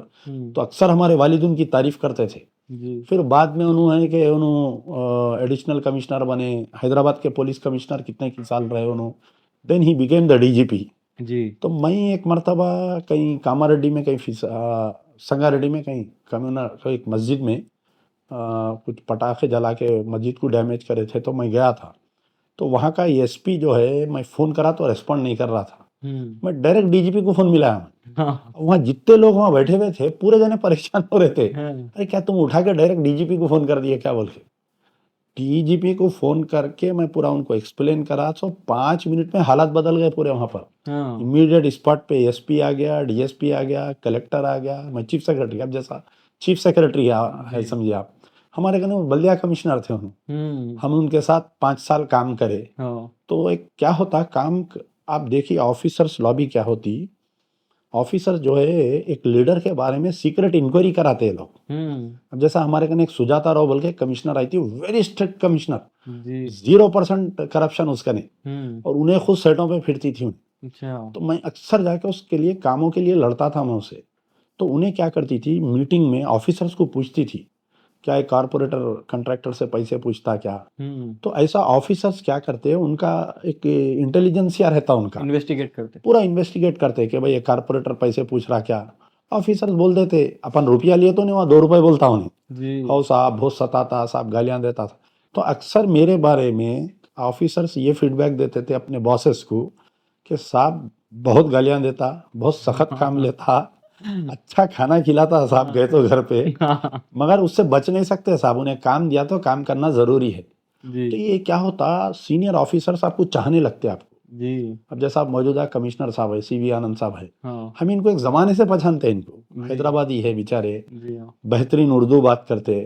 तो अक्सर हमारे वालिद उनकी तारीफ करते थे।
जी।
फिर बाद में उन्होंने कि उन्होंने एडिशनल कमिश्नर बने, हैदराबाद के पुलिस कमिश्नर कितने की साल रहे उन्होंने। Then he became the DGP।
जी।
तो मैं एक मरतबा कहीं कामारेड्डी में, कहीं संगारेड्डी में, कहीं कम्युनर एक मस्जिद में कुछ पटाखे जला के मस्जिद को डैमेज करे थे, तो मैं गया था। तो वहाँ का SP जो है, मैं फ़ोन करा तो रिस्पॉन्ड नहीं कर रहा था। मैं डायरेक्ट DGP को फ़ोन मिलाया।
हाँ।
वहाँ जितने लोग वहाँ बैठे हुए थे पूरे जने परेशान हो रहे थे,
हाँ।
अरे क्या तुम उठा के डायरेक्ट DGP को फ़ोन कर दिए क्या बोल के। DGP को फ़ोन करके मैं पूरा उनको एक्सप्लेन करा, तो 5 मिनट में हालात बदल गए पूरे वहाँ पर।
हाँ।
इमीडिएट स्पॉट पे SP आ गया, DSP आ गया, कलेक्टर आ गया, मैं चीफ सेक्रेटरी, अब जैसा चीफ सेक्रेटरी है समझिए आप। हमारे कहने में बल्दिया कमिश्नर थे उन्होंने, हम उनके साथ 5 साल काम करे। तो एक क्या होता काम, आप देखिए ऑफिसर्स लॉबी क्या होती। ऑफिसर जो है एक लीडर के बारे में सीक्रेट इंक्वायरी कराते हैं लोग। अब जैसा हमारे कने एक सुजाता राव बोल के कमिश्नर आई थी, वेरी स्ट्रिक्ट कमिश्नर, 0% करप्शन उसका नहीं, और उन्हें खुद सेटों पे फिरती थी
अच्छा।
तो मैं अक्सर जाके उसके लिए कामों के लिए लड़ता था मैं उसे। तो उन्हें क्या करती थी, मीटिंग में ऑफिसर्स को पूछती थी, क्या एक कारपोरेटर कंट्रैक्टर से पैसे पूछता क्या। तो ऐसा ऑफिसर्स क्या करते हैं, उनका एक इंटेलिजेंसिया रहता उनका,
इन्वेस्टिगेट करते,
पूरा इन्वेस्टिगेट करते कि भाई ये कारपोरेटर पैसे पूछ रहा क्या। ऑफिसर्स बोल देते, अपन रुपया लिए तो नहीं, वहाँ 2 रुपये बोलता उन्हें, हो साहब बहुत सताता साहब, गालियाँ देता था। तो अक्सर मेरे बारे में ऑफिसर्स ये फीडबैक देते थे अपने बॉसेस को कि साहब बहुत गालियाँ देता, बहुत सख्त काम लेता, अच्छा खाना खिलाता साहब गए तो घर पे, मगर उससे बच नहीं सकते साहब, उन्हें काम दिया तो काम करना ज़रूरी है। तो ये क्या होता, सीनियर ऑफिसर्स आपको चाहने लगते आपको। अब जैसा आप मौजूदा कमिश्नर साहब है, CV आनंद साहब है, हम इनको एक ज़माने से पहचानते हैं इनको, हैदराबादी है बेचारे, बेहतरीन उर्दू बात करते,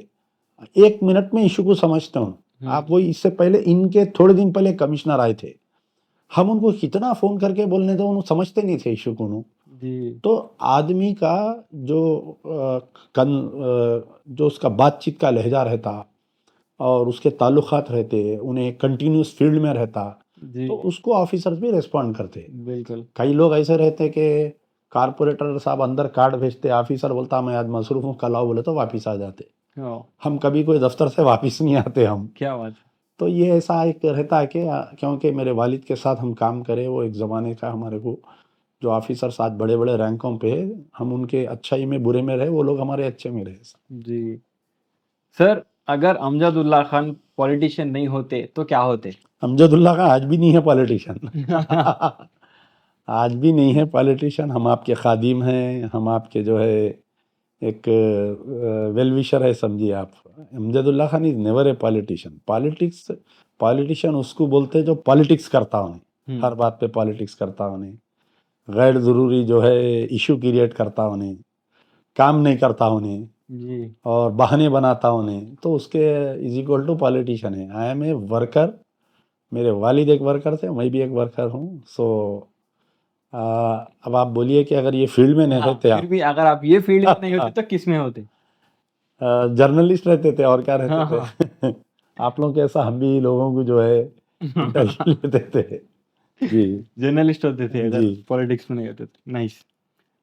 1 मिनट में इशू को समझते हूँ। आप वही, इससे पहले इनके थोड़े दिन पहले कमिश्नर आए थे, हम उनको कितना फ़ोन करके बोलने दो, उन्होंने समझते नहीं थे इशू को।
जी
तो आदमी का जो जो उसका बातचीत का लहजा रहता और उसके ताल्लुकात रहते, उन्हें कंटिन्यूस फील्ड में रहता,
जी
तो उसको ऑफिसर्स भी रिस्पॉन्ड करते।
बिल्कुल।
कई लोग ऐसे रहते कि कारपोरेटर साहब अंदर कार्ड भेजते, ऑफिसर बोलता मैं आज मसरूफ हूँ, कल आओ, बोले तो वापिस आ जाते।
हाँ,
हम कभी कोई दफ्तर से वापिस नहीं आते हम।
क्या बात है।
तो ये ऐसा एक रहता है कि क्योंकि मेरे वालिद के साथ हम काम करें, वो एक ज़माने का हमारे को जो ऑफिसर्स आज बड़े बड़े रैंकों पे, हम उनके अच्छाई में बुरे में रहे, वो लोग हमारे अच्छे में रहे।
जी सर, अगर अमजद उल्लाह खान पॉलिटिशियन नहीं होते तो क्या होते?
अमजदुल्ला का आज भी नहीं है पॉलिटिशियन। आज भी नहीं है पॉलिटिशियन। हम आपके खादिम हैं, हम आपके जो है एक वेल विशर है, समझिए आप। Amjadullah Khan is never a politician. Politician उसको बोलते हैं जो पॉलिटिक्स करता उन्हें, हर बात पे पॉलिटिक्स करता उन्हें, गैर ज़रूरी जो है इशू क्रिएट करता उन्हें, काम नहीं करता उन्हें
जी
और बहाने बनाता उन्हें, तो उसके इज इक्वल टू पॉलिटिशियन है। I am a worker. मेरे वालिद एक वर्कर थे, मैं भी एक वर्कर हूँ। सो अब आप बोलिए कि अगर ये फील्ड में नहीं
हाँ,
रहते
फिर
आप,
भी अगर आप ये फील्ड में नहीं होते तो किस में होते?
जर्नलिस्ट रहते थे और क्या रहते
हाँ हाँ।
थे। आप लोग कैसा, हम भी लोगों को जो है इंटरव्यू लेते थे। जी
जर्नलिस्ट होते थे अगर
जी।
पॉलिटिक्स में नहीं होते तो। Nice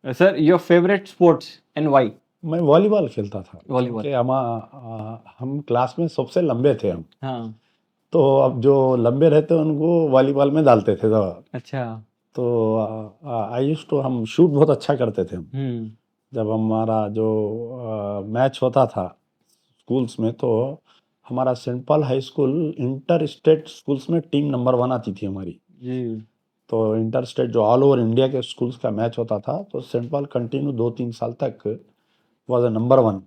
sir, your favourite sports and why?
मैं वॉलीबॉल खेलता था,
वॉलीबॉल।
क्योंकि हम क्लास में सबसे लंबे थे हम।
हाँ।
तो अब जो लंबे रहते उनको वॉलीबॉल में डालते थे तो
अच्छा।
आई यूज टू, हम शूट बहुत अच्छा करते थे हम।
हम्म।
जब हमारा जो मैच होता था स्कूल्स में, तो हमारा Saint Paul high school inter state schools में टीम नंबर 1 आती थी हमारी।
जी
तो इंटर स्टेट जो ऑल ओवर इंडिया के स्कूल्स का मैच होता था, तो सेंट पॉल कंटिन्यू 2-3 साल तक वॉज अ नंबर 1।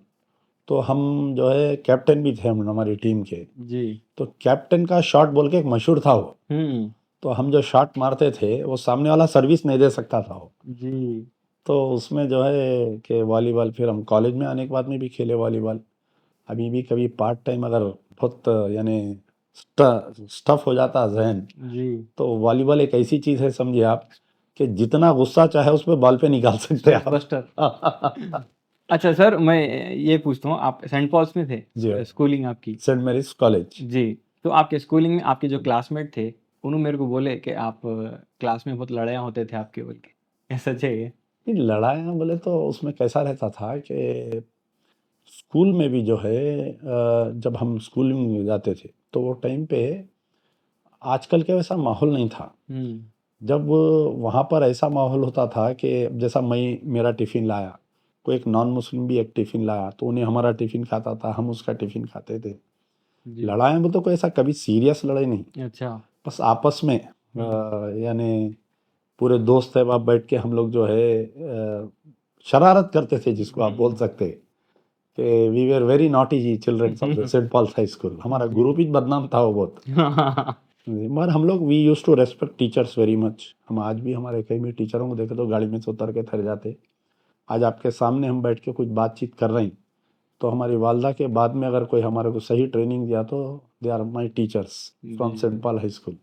तो हम जो है कैप्टन भी थे हम हमारी टीम के।
जी।
तो कैप्टन का शॉट बोल के एक मशहूर था वो।
हम्म।
तो हम जो शॉट मारते थे, वो सामने वाला सर्विस नहीं दे सकता था वो।
जी
तो उसमें जो है कि वॉलीबॉल, फिर हम कॉलेज में आने के बाद में भी खेले वॉलीबॉल। अभी भी कभी पार्ट टाइम अगर बहुत यानी स्टफ हो जाता जहन,
जी।
तो वॉलीबॉल एक ऐसी चीज़ है, समझिए आप, कि जितना गुस्सा चाहे उस पर बॉल पे निकाल सकते हैं
बस्टर।
आप।
अच्छा सर, मैं ये पूछता हूँ, आप सेंट पॉल्स में थे
जी,
स्कूलिंग आपकी?
Saint Mary's college.
जी। तो आपके स्कूलिंग में आपके जो क्लासमेट थे, उन्होंने मेरे को बोले कि आप क्लास में बहुत लड़ाइयाँ होते थे आपके, बोल के। ये सच है ये?
ये लड़ाइयाँ बोले तो उसमें कैसा रहता था कि स्कूल में भी जो है जब हम स्कूल में जाते थे, तो वो टाइम पे आजकल के वैसा माहौल नहीं था।
हम्म।
जब वहाँ पर ऐसा माहौल होता था कि जैसा मैं मेरा टिफ़िन लाया, कोई एक नॉन मुस्लिम भी एक टिफ़िन लाया, तो उन्हें हमारा टिफ़िन खाता था, हम उसका टिफ़िन खाते थे।
जी।
लड़ाई में तो कोई ऐसा कभी सीरियस लड़ाई नहीं,
अच्छा।
बस आपस में यानी पूरे दोस्त है वहाँ बैठ के हम लोग जो है शरारत करते थे, जिसको आप बोल सकते हैं कि वी वेर वेरी नॉटी जी children of the Saint Paul's high school. हमारा ग्रुप ही बदनाम था वो बहुत। मगर हम लोग we use to respect teachers very much. हम आज भी हमारे कई भी टीचरों को देखे तो गाड़ी में से उतर के थर जाते। आज आपके सामने हम बैठ के कुछ बातचीत कर रहे हैं, तो हमारी वालदा के बाद में अगर कोई हमारे को सही ट्रेनिंग दिया, तो they are my teachers from Saint Paul high school.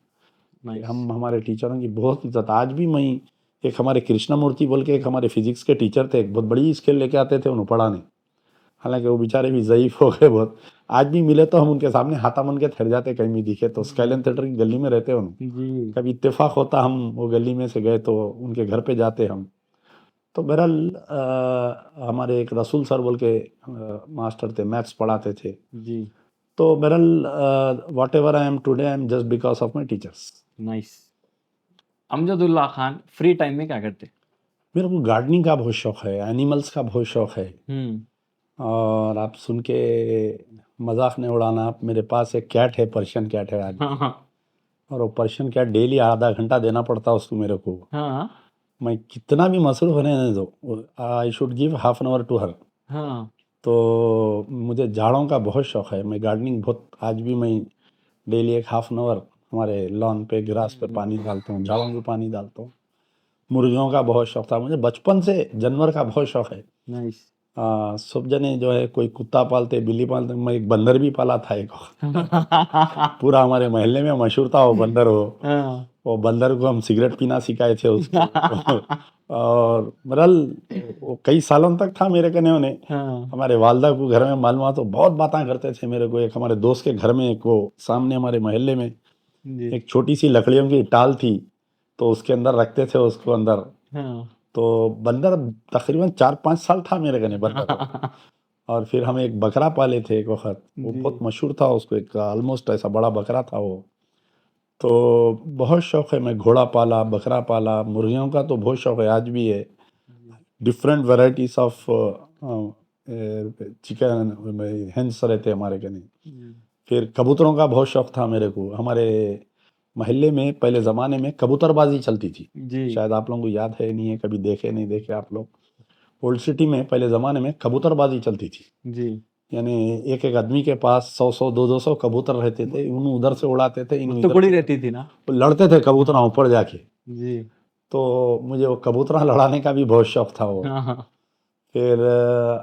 Nice.
हम हमारे टीचरों की बहुत इज्जत आज भी। मैं एक हमारे कृष्णा मूर्ति बोल के एक हमारे फिजिक्स के टीचर थे, एक बहुत बड़ी स्केल लेके आते थे उन्हें पढ़ाने। हालांकि वो बेचारे भी ज़ईफ़ हो गए बहुत। आज भी मिले तो हम उनके सामने हाथा मन के ठहर जाते, कहीं भी दिखे तो। स्काईलाइन थिएटर की गली में रहते उन,
जी
कभी इत्तेफाक होता हम वो गली में से गए तो उनके घर पे जाते हम। तो बहरहाल हमारे एक रसूल सर बोल के मास्टर थे, मैथ्स पढ़ाते थे।
जी।
तो बहरहाल what ever I am today, I am just because of my teachers.
Nice. Amjad Ullah Khan free time में क्या करते?
मेरे को गार्डनिंग का बहुत शौक है, एनिमल्स का बहुत शौक है।
हम्म।
और आप सुन के मजाक नहीं उड़ाना आप, मेरे पास एक कैट है, पर्शियन कैट है आज।
हाँ हाँ।
और वो पर्शियन कैट डेली आधा घंटा देना पड़ता है उसको मेरे को।
हाँ
मैं कितना भी मसरूफ रहने दो, I should give half an hour to her.
हाँ।
तो मुझे झाड़ों का बहुत शौक है, मैं गार्डनिंग बहुत, आज भी मैं डेली एक हाफ एन आवर हमारे लॉन पे ग्रास पे पानी डालता हूँ, झाड़ों को पानी डालता हूँ। मुर्गियों का बहुत शौक था मुझे, बचपन से जानवर का बहुत शौक है।
नाइस।
सब जने जो है कोई कुत्ता पालते, बिल्ली पालते, मैं एक बंदर भी पाला था एक। पूरा हमारे मोहल्ले में मशहूर था वो बंदर। हो
हाँ।
वो बंदर को हम सिगरेट पीना सिखाए थे उसको और बहरहाल वो कई सालों तक था मेरे कने उन्हें।
हाँ
हमारे वालदा को घर में मालूम हुआ तो बहुत बातें करते थे मेरे को। एक हमारे दोस्त के घर में, एक वो सामने हमारे मोहल्ले में
जी
एक छोटी सी लकड़ियों की टाल थी, तो उसके अंदर रखते थे उसको अंदर।
हाँ
तो बंदर तकरीबन 4-5 साल था मेरे कने बंदर वो। और फिर हम एक बकरा पाले थे एक वक्त, वो
जी
बहुत मशहूर था, उसको एक ऑलमोस्ट ऐसा बड़ा बकरा था वो। तो बहुत शौक है, मैं घोड़ा पाला, बकरा पाला, मुर्गियों का तो बहुत शौक है, आज भी है। Different varieties of chicken hence रहते हमारे कने।
जी
फिर कबूतरों का बहुत शौक था मेरे को। हमारे मोहल्ले में पहले ज़माने में कबूतरबाजी चलती थी,
जी
शायद आप लोगों को याद है नहीं है, कभी देखे नहीं देखे आप लोग। ओल्ड सिटी में पहले ज़माने में कबूतरबाजी चलती थी,
जी
यानी एक एक आदमी के पास 100-100 200-200 कबूतर रहते थे, इन उधर से उड़ाते थे, इन
वो
इधर
टुकड़ी
से
रहती थी ना।
वो लड़ते थे कबूतरों ऊपर जाके।
जी
तो मुझे वो कबूतरा लड़ाने का भी बहुत शौक था वो।
हाँ हाँ
फिर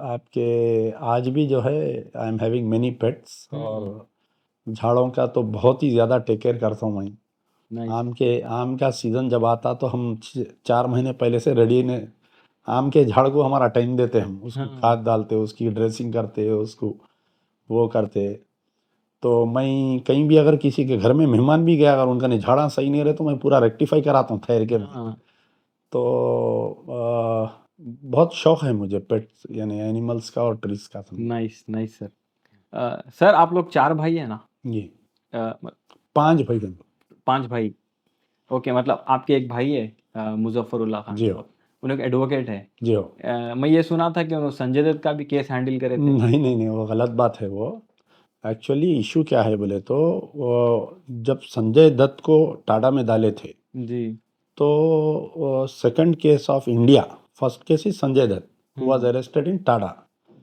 आपके आज भी जो है I am having many pets,
hmm
और झाड़ों का तो बहुत ही ज़्यादा टेक केयर करता हूँ मैं।
नाइस
आम का सीज़न जब आता तो हम 4 महीने पहले से रेडी ने आम के झाड़ को हमारा टाइम देते, हम उसको
हाँ
खाद डालते, उसकी ड्रेसिंग करते, उसको वो करते। तो मैं कहीं भी अगर किसी के घर में मेहमान भी गया, अगर उनका नहीं झाड़ा सही नहीं रहे तो मैं पूरा रेक्टिफाई कराता हूँ ठहर के मैं।
हाँ
तो बहुत शौक है मुझे पेट्स यानी एनिमल्स का और ट्रीज का समझो।
Nice nice sir. सर आप लोग 4 भाई है ना?
ये
अ, म-
5 भाई हैं।
5 भाई। ओके, मतलब आपके एक भाई है मुजफ्फरुल्लाह खान
जी हो,
साहब, उन्हें एक एडवोकेट है।
जी हो।
मैं ये सुना था कि उन्होंने संजय दत्त का भी केस हैंडल करे थे।
नहीं नहीं नहीं, वो गलत बात है वो। एक्चुअली इशू क्या है बोले तो, वो जब संजय दत्त को टाटा में डाले थे,
जी
तो second case of India, first case is Sanjay Dutt was
hmm
arrested in TADA,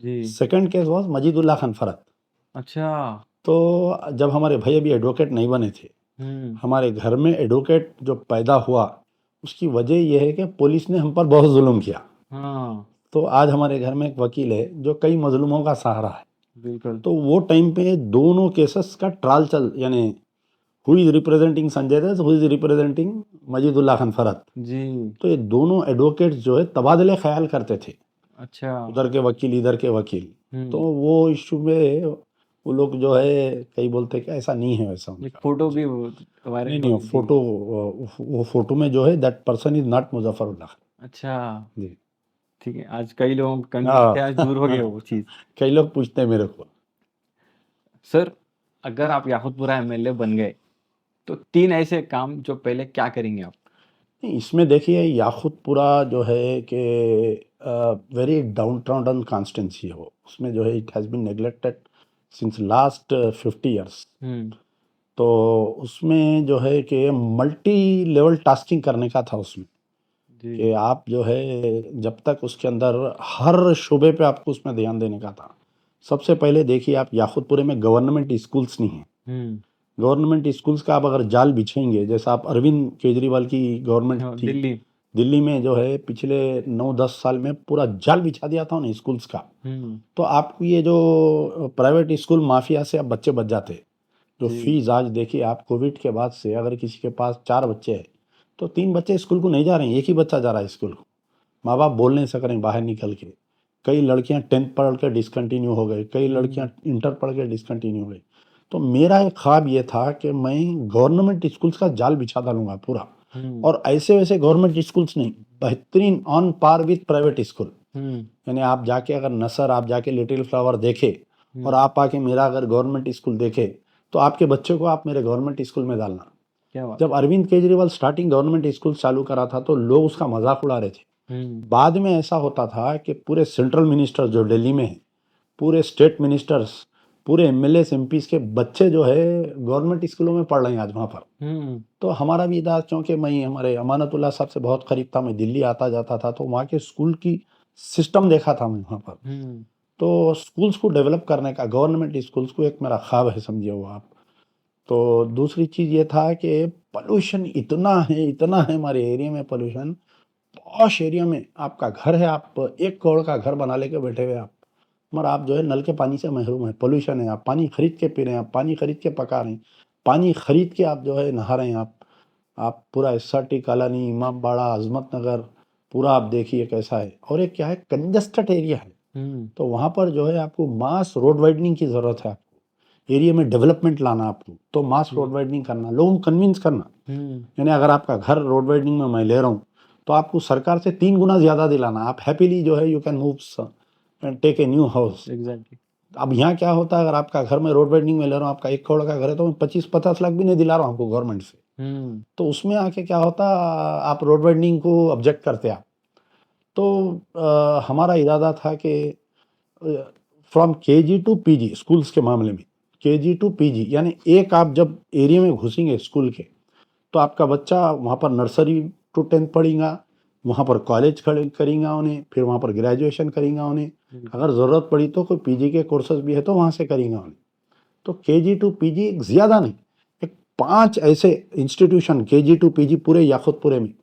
जी
second case was Majidullah Khan Farhat.
अच्छा
तो जब हमारे भाई अभी एडवोकेट नहीं बने थे,
हम्म
हमारे घर में एडवोकेट जो पैदा हुआ, उसकी वजह यह है कि पुलिस ने हम पर बहुत जुल्म किया।
हाँ
तो आज हमारे घर में एक वकील है जो कई मजलूमों का सहारा है।
बिल्कुल
तो वो टाइम पे दोनों केसेस का ट्रायल चल, यानी who is representing Sanjay Dutt, who is representing Majidullah Khan Farhat.
जी
तो ये दोनों एडवोकेट्स जो है तबादले ख्याल करते थे,
अच्छा
उधर के वकील इधर के वकील। तो
हम्म
वो इशू में वो लोग जो है कई बोलते हैं कि ऐसा नहीं है वैसा
एक
उनका।
फोटो
जी
भी
नहीं
वायरल
नहीं,
हो
वो
गई थी।
फोटो, वो फोटो में जो है दैट पर्सन इज नॉट मुजफ्फरुल्लाह।
अच्छा
जी
ठीक है, आज कई लोगों को कंफ्यूज थे,
हाँ
आज दूर हो गया वो चीज़।
कई लोग पूछते हैं मेरे को।
सर, अगर आप याकुतपुरा एमएलए बन गए तो 3 ऐसे काम जो पहले क्या करेंगे आप?
नहीं, इसमें देखिए याकुतपुरा जो है कि वेरी डाउन ट्राउडन कॉन्स्टिट्यूंसी है वो, उसमें जो है it has been neglected since last 50 years.
Hmm
तो उसमें जो है कि मल्टी लेवल टास्किंग करने का था उसमें,
जी
कि आप जो है जब तक उसके अंदर हर शुबे पे आपको उसमें ध्यान देने का था। सबसे पहले देखिए, आप याकुतपुरे में गवर्नमेंट स्कूल्स नहीं हैं।
हम्म
गवर्नमेंट स्कूल्स का आप अगर जाल बिछेंगे, जैसा आप अरविंद केजरीवाल की गवर्नमेंट
हाँ,
थी
दिल्ली
दिल्ली में, जो है पिछले 9-10 साल में पूरा जाल बिछा दिया था उन्हें स्कूल्स का।
हम्म
तो आपको ये जो प्राइवेट स्कूल माफिया से आप बच्चे बच जाते। जो
जी
फीस आज देखिए आप, कोविड के बाद से अगर किसी के पास 4 बच्चे हैं तो 3 बच्चे स्कूल को नहीं जा रहे हैं, एक ही बच्चा जा रहा है स्कूल को। माँ बाप बोल नहीं सक रहे हैं बाहर निकल के। कई लड़कियां 10th पढ़ के डिसकंटिन्यू हो गई, कई लड़कियां
हम्म
इंटर पढ़ के डिसकंटिन्यू हो गई। तो मेरा एक ख्वाब ये था कि मैं गवर्नमेंट स्कूल्स का जाल बिछा डालूंगा पूरा,
हम्म
और ऐसे वैसे गवर्नमेंट स्कूल्स नहीं, बेहतरीन on par with private school.
Hmm
यानी आप जाके अगर नसर, आप जाके लिटिल फ्लावर देखे, और
हम्म
आप आके मेरा अगर गवर्नमेंट स्कूल देखे, तो आपके बच्चे को आप मेरे गवर्नमेंट स्कूल में डालना।
क्या बात
जब Arvind Kejriwal starting government school चालू करा था तो लोग उसका मजाक उड़ा रहे थे।
हम्म
बाद में ऐसा होता था कि पूरे सेंट्रल मिनिस्टर जो दिल्ली में हैं, पूरे स्टेट मिनिस्टर्स, पूरे एमएलए एमपीज के बच्चे जो है गवर्नमेंट स्कूलों में पढ़ रहे हैं आज वहाँ पर।
हम्म
तो हमारा भी इधर, क्योंकि मैं हमारे अमानतुल्लाह साहब से बहुत करीब था, मैं दिल्ली आता जाता था, तो वहाँ के स्कूल की सिस्टम देखा था मैं वहाँ पर।
हम्म
तो स्कूल्स को डेवलप करने का, गवर्नमेंट स्कूल्स को, एक मेरा ख्वाब है समझिए वो आप। तो दूसरी चीज़ ये था कि पोल्यूशन इतना है हमारे एरिया में पोल्यूशन। पॉश एरिया में आपका घर है, आप 1 करोड़ का घर बना लेके बैठे हुए आप, मगर आप जो है नल के पानी से महरूम है, पोल्यूशन है, आप पानी खरीद के पी रहे हैं, आप पानी खरीद के पका रहे हैं, पानी खरीद के आप जो है नहा रहे हैं आप। आप पूरा SRT कॉलोनी, इमामबाड़ा, अजमत नगर पूरा आप देखिए कैसा है। और एक क्या है, कंजस्टेड एरिया है, तो वहाँ पर जो है आपको मास रोड वाइडनिंग की ज़रूरत है। आपको एरिया में डेवलपमेंट लाना, आपको तो मास रोड वाइडनिंग करना, लोगों को कन्विंस करना। यानी अगर आपका घर रोड वाइडनिंग में मैं ले रहा हूँ तो आपको सरकार से 3 गुना ज़्यादा दिलाना। आप हैप्पीली जो है you can move and take a new house.
Exactly.
अब यहाँ क्या होता है, अगर आपका घर में रोड वाइडनिंग में ले रहा हूँ, आपका 1 करोड़ का घर है, तो मैं 25-50 लाख भी नहीं दिला रहा हूँ आपको गवर्नमेंट से। तो उसमें आके क्या होता, आप रोड वाइडनिंग को ऑब्जेक्ट करते आप। तो हमारा इरादा था कि from KG to PG schools के मामले में, KG टू PG यानी एक आप जब एरिया में घुसेंगे स्कूल के, तो आपका बच्चा वहाँ पर नर्सरी टू 10th पढ़ेगा, वहाँ पर कॉलेज करेंगा उन्हें, फिर वहाँ पर ग्रेजुएशन करेंगा उन्हें, अगर ज़रूरत पड़ी तो कोई PG के कोर्सेज भी है तो वहाँ से करेंगा उन्हें। तो KG टू PG ज़्यादा नहीं, एक 5 ऐसे इंस्टीट्यूशन KG टू PG पूरे याकुतपुरे में।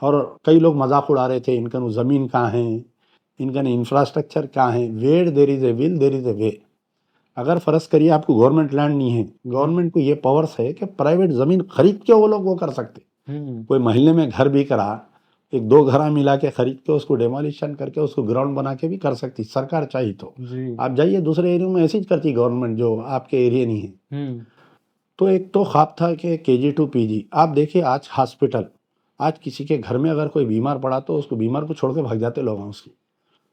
और कई लोग मजाक उड़ा रहे थे, इनका ज़मीन कहाँ है, इनका इंफ्रास्ट्रक्चर कहाँ है। Where there is a will there is a way. अगर फ़र्ज़ करिए आपको गवर्नमेंट लैंड नहीं है, गवर्नमेंट को ये पावर्स है कि प्राइवेट ज़मीन खरीद के वो लोग वो कर सकते। कोई महल्ले में घर भी करा, 1-2 घर मिला के खरीद के उसको डेमोलिशन करके उसको ग्राउंड बना के भी कर सकती सरकार चाहिए तो। आप जाइए दूसरे एरिया में, ऐसी करती गवर्नमेंट जो आपके एरिया नहीं है। तो एक तो ख्वाब था कि KG टू PG। आप देखिए आज हॉस्पिटल, आज किसी के घर में अगर कोई बीमार पड़ा तो उसको बीमार को छोड़ के भाग जाते लोग हैं उसकी।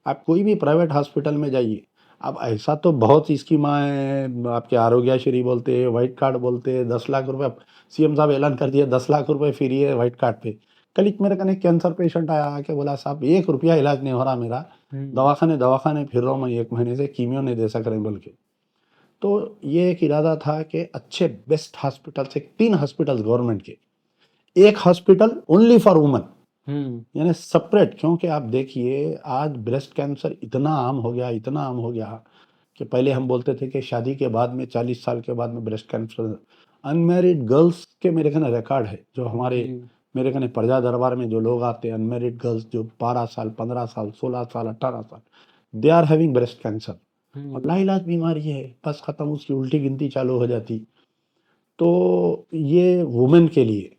आप कोई भी प्राइवेट हॉस्पिटल में जाइए, अब ऐसा तो बहुत स्कीमाएँ आपके आरोग्यश्री बोलते हैं, व्हाइट कार्ड बोलते हैं, 10 लाख रुपए CM साहब ऐलान कर दिया, 10 लाख रुपए फ्री है व्हाइट कार्ड पे। कल एक मेरे कने कैंसर पेशेंट आया आके बोला, साहब 1 रुपया इलाज नहीं हो रहा मेरा, दवाखाने फिर रहा हूँ मैं 1 महीने से, कीमियो नहीं दे सक रहे बोल के। तो ये एक इरादा था कि अच्छे बेस्ट हॉस्पिटल से 3 हॉस्पिटल गवर्नमेंट के, एक हॉस्पिटल ओनली फॉर वुमेन, यानी सेपरेट। क्योंकि आप देखिए आज ब्रेस्ट कैंसर इतना आम हो गया, इतना आम हो गया कि पहले हम बोलते थे कि शादी के बाद में 40 साल के बाद में ब्रेस्ट कैंसर। अनमैरिड गर्ल्स के मेरे कने रिकॉर्ड है, जो हमारे मेरे कने प्रजा दरबार में जो लोग आते हैं, अनमैरिड गर्ल्स जो 12 साल, 15 साल, 16 साल, 18 साल, they are having breast cancer. और लाइलाज बीमारी है, बस ख़त्म, उसकी उल्टी गिनती चालू हो जाती। तो ये वुमेन के लिए,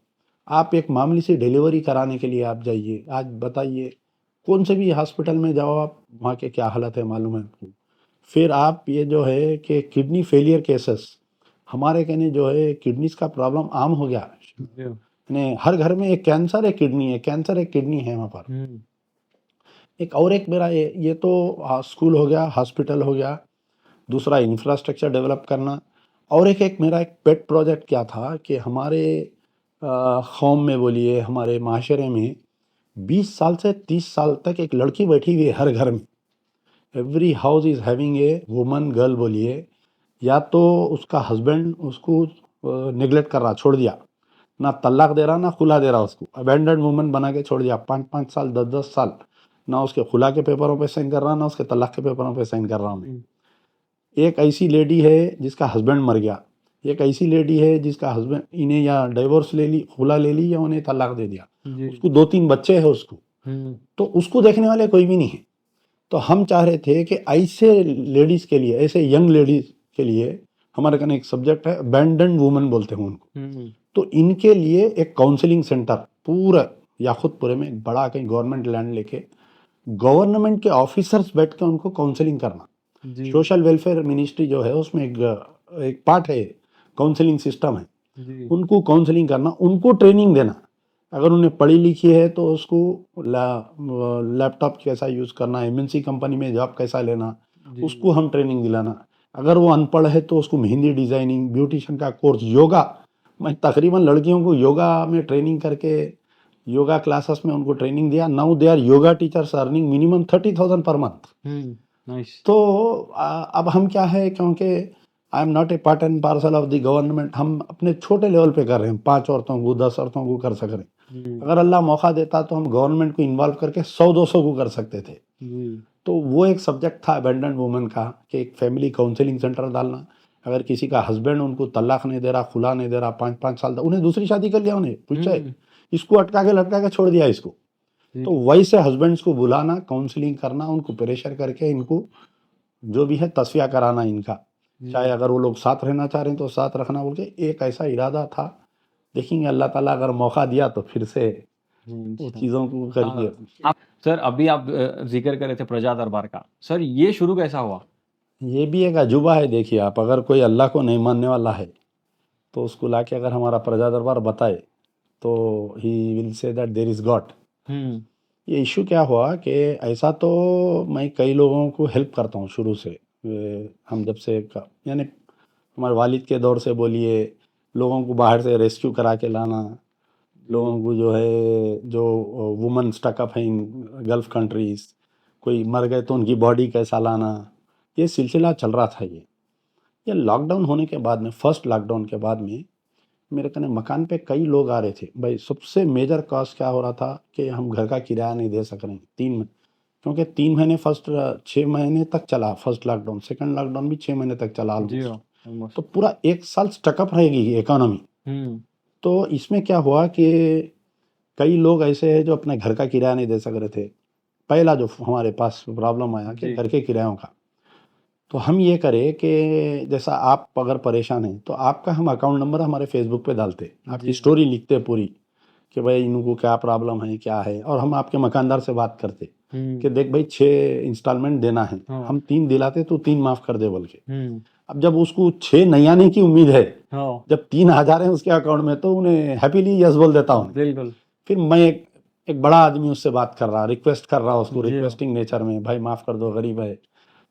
आप एक मामूली सी डिलीवरी कराने के लिए आप जाइए, आज बताइए कौन से भी हॉस्पिटल में जाओ आप, वहाँ के क्या हालत है मालूम है आपको। फिर आप ये जो है कि किडनी फेलियर केसेस, हमारे कहने जो है किडनीज का प्रॉब्लम आम हो गया, यानी हर घर में एक कैंसर एक किडनी है, कैंसर एक किडनी है वहाँ पर। एक और एक मेरा ये तो स्कूल हो गया, हॉस्पिटल हो गया, दूसरा इंफ्रास्ट्रक्चर डेवलप करना। और एक मेरा एक पेट प्रोजेक्ट क्या था कि हमारे कौम में बोलिए, हमारे माशरे में 20 साल से 30 साल तक एक लड़की बैठी हुई है हर घर में। Every house is having a woman girl बोलिए, या तो उसका हस्बैंड उसको निगलेक्ट कर रहा, छोड़ दिया, ना तलाक दे रहा ना खुला दे रहा, उसको अबेंडेंड वुमन बना के छोड़ दिया, 5-5 साल 10-10 साल, ना उसके खुला के पेपरों पे साइन कर रहा ना उसके तलाक के पेपरों पे साइन कर रहा हूँ। एक ऐसी लेडी है जिसका हस्बैंड मर गया, एक ऐसी लेडी है जिसका हस्बैंड इन्हें या डिवोर्स ले ली, खुला ले ली, या उन्हें तलाक दे दिया, उसको 2-3 बच्चे हैं उसको, तो उसको देखने वाले कोई भी नहीं है। तो हम चाह रहे थे कि ऐसे लेडीज़ के लिए, ऐसे यंग लेडीज़ के लिए हमारे कने एक सब्जेक्ट है, अबैंडन्ड वुमन बोलते हैं उनको। तो इनके लिए एक काउंसलिंग सेंटर पूरा याकुतपुरे में, एक बड़ा कहीं गवर्नमेंट लैंड लेके गवर्नमेंट के ऑफिसर्स बैठ के उनको काउंसलिंग करना। सोशल वेलफेयर मिनिस्ट्री जो है उसमें एक पार्ट है, काउंसलिंग सिस्टम है, उनको काउंसलिंग करना, उनको ट्रेनिंग देना। अगर उन्हें पढ़ी लिखी है तो उसको लैपटॉप कैसा यूज़ करना, MNC कंपनी में जॉब कैसा लेना, उसको हम ट्रेनिंग दिलाना। अगर वो अनपढ़ है तो उसको मेहंदी डिज़ाइनिंग, ब्यूटिशियन का कोर्स, योगा, मैं तकरीबन लड़कियों को योगा में ट्रेनिंग करके योगा क्लासेस में उनको ट्रेनिंग दिया। Now they are yoga teachers earning minimum 30,000 per month. तो अब हम क्या है, क्योंकि I am not a part and parcel of the government, हम अपने छोटे लेवल पे कर रहे हैं, 5 औरतों को 10 औरतों को कर सक रहे हैं। अगर अल्लाह मौका देता तो हम गवर्नमेंट को इन्वॉल्व करके 100-200 को कर सकते थे। तो वो एक सब्जेक्ट था अबैंडन्ड वुमेन का, कि एक फैमिली काउंसलिंग सेंटर डालना। अगर किसी का हस्बैंड उनको तलाक नहीं दे रहा, खुला नहीं दे रहा, 5-5 साल तक, उन्हें दूसरी शादी कर लिया, उन्हें पूछे, इसको अटका के लटका के छोड़ दिया इसको, तो वैसे हस्बैंड्स को बुलाना, काउंसलिंग करना, उनको प्रेशर करके इनको जो भी है तस्फिया कराना इनका, चाहे अगर वो लोग साथ रहना चाह रहे हैं तो साथ रखना बोल के, एक ऐसा इरादा था। देखेंगे अल्लाह ताला अगर मौका दिया तो फिर से वो
अच्छा।
चीज़ों को करेंगे।
आप सर अभी आप जिक्र कर रहे थे प्रजा दरबार का, सर ये शुरू कैसा हुआ?
ये भी एक अजूबा है। देखिए आप, अगर कोई अल्लाह को नहीं मानने वाला है तो उसको लाके अगर हमारा प्रजा दरबार बताए तो he will say that there is god.
Hmm.
ये इशू क्या हुआ कि ऐसा तो मैं कई लोगों को हेल्प करता हूँ शुरू से। हम जब से यानी हमारे वालिद के दौर से बोलिए, लोगों को बाहर से रेस्क्यू करा के लाना, लोगों को जो है जो वुमन स्टकअप है इन गल्फ कंट्रीज, कोई मर गए तो उनकी बॉडी कैसा लाना, ये सिलसिला चल रहा था। ये लॉकडाउन होने के बाद में, फर्स्ट लॉकडाउन के बाद में मेरे कने मकान पे कई लोग आ रहे थे। भाई सबसे मेजर कॉज क्या हो रहा था कि हम घर का किराया नहीं दे सक रहे हैं 3 महीने, क्योंकि 3 महीने फर्स्ट 6 महीने तक चला फर्स्ट लॉकडाउन, सेकंड लॉकडाउन भी 6 महीने तक चला
जी
ऑलमोस्ट।
हाँ, almost।
तो पूरा 1 साल स्टकअप रहेगी इकोनॉमी।
हम्म।
तो इसमें क्या हुआ कि कई लोग ऐसे हैं जो अपने घर का किराया नहीं दे सक रहे थे। पहला जो हमारे पास प्रॉब्लम आया कि
जी।
घर के किरायों का। तो हम ये करें कि जैसा आप अगर परेशान हैं तो आपका हम अकाउंट नंबर हमारे फेसबुक पे डालते, आपकी
जी।
स्टोरी लिखते पूरी कि भाई इनको क्या प्रॉब्लम है क्या है, और हम आपके मकानदार से बात करते कि देख भाई 6 इंस्टॉलमेंट देना है,
हाँ।
हम 3 दिलाते तो 3 माफ़ कर दे बोल के।
हम्म।
अब जब उसको 6 नहीं आने की उम्मीद है,
हाँ,
जब 3 आ जा रहे हैं उसके अकाउंट में, तो उन्हें हैप्पीली यस बोल देता हूँ।
बिल्कुल।
फिर मैं एक बड़ा आदमी उससे बात कर रहा, रिक्वेस्ट कर रहा उसको,
जी हाँ।
रिक्वेस्टिंग नेचर में, भाई माफ़ कर दो गरीब है।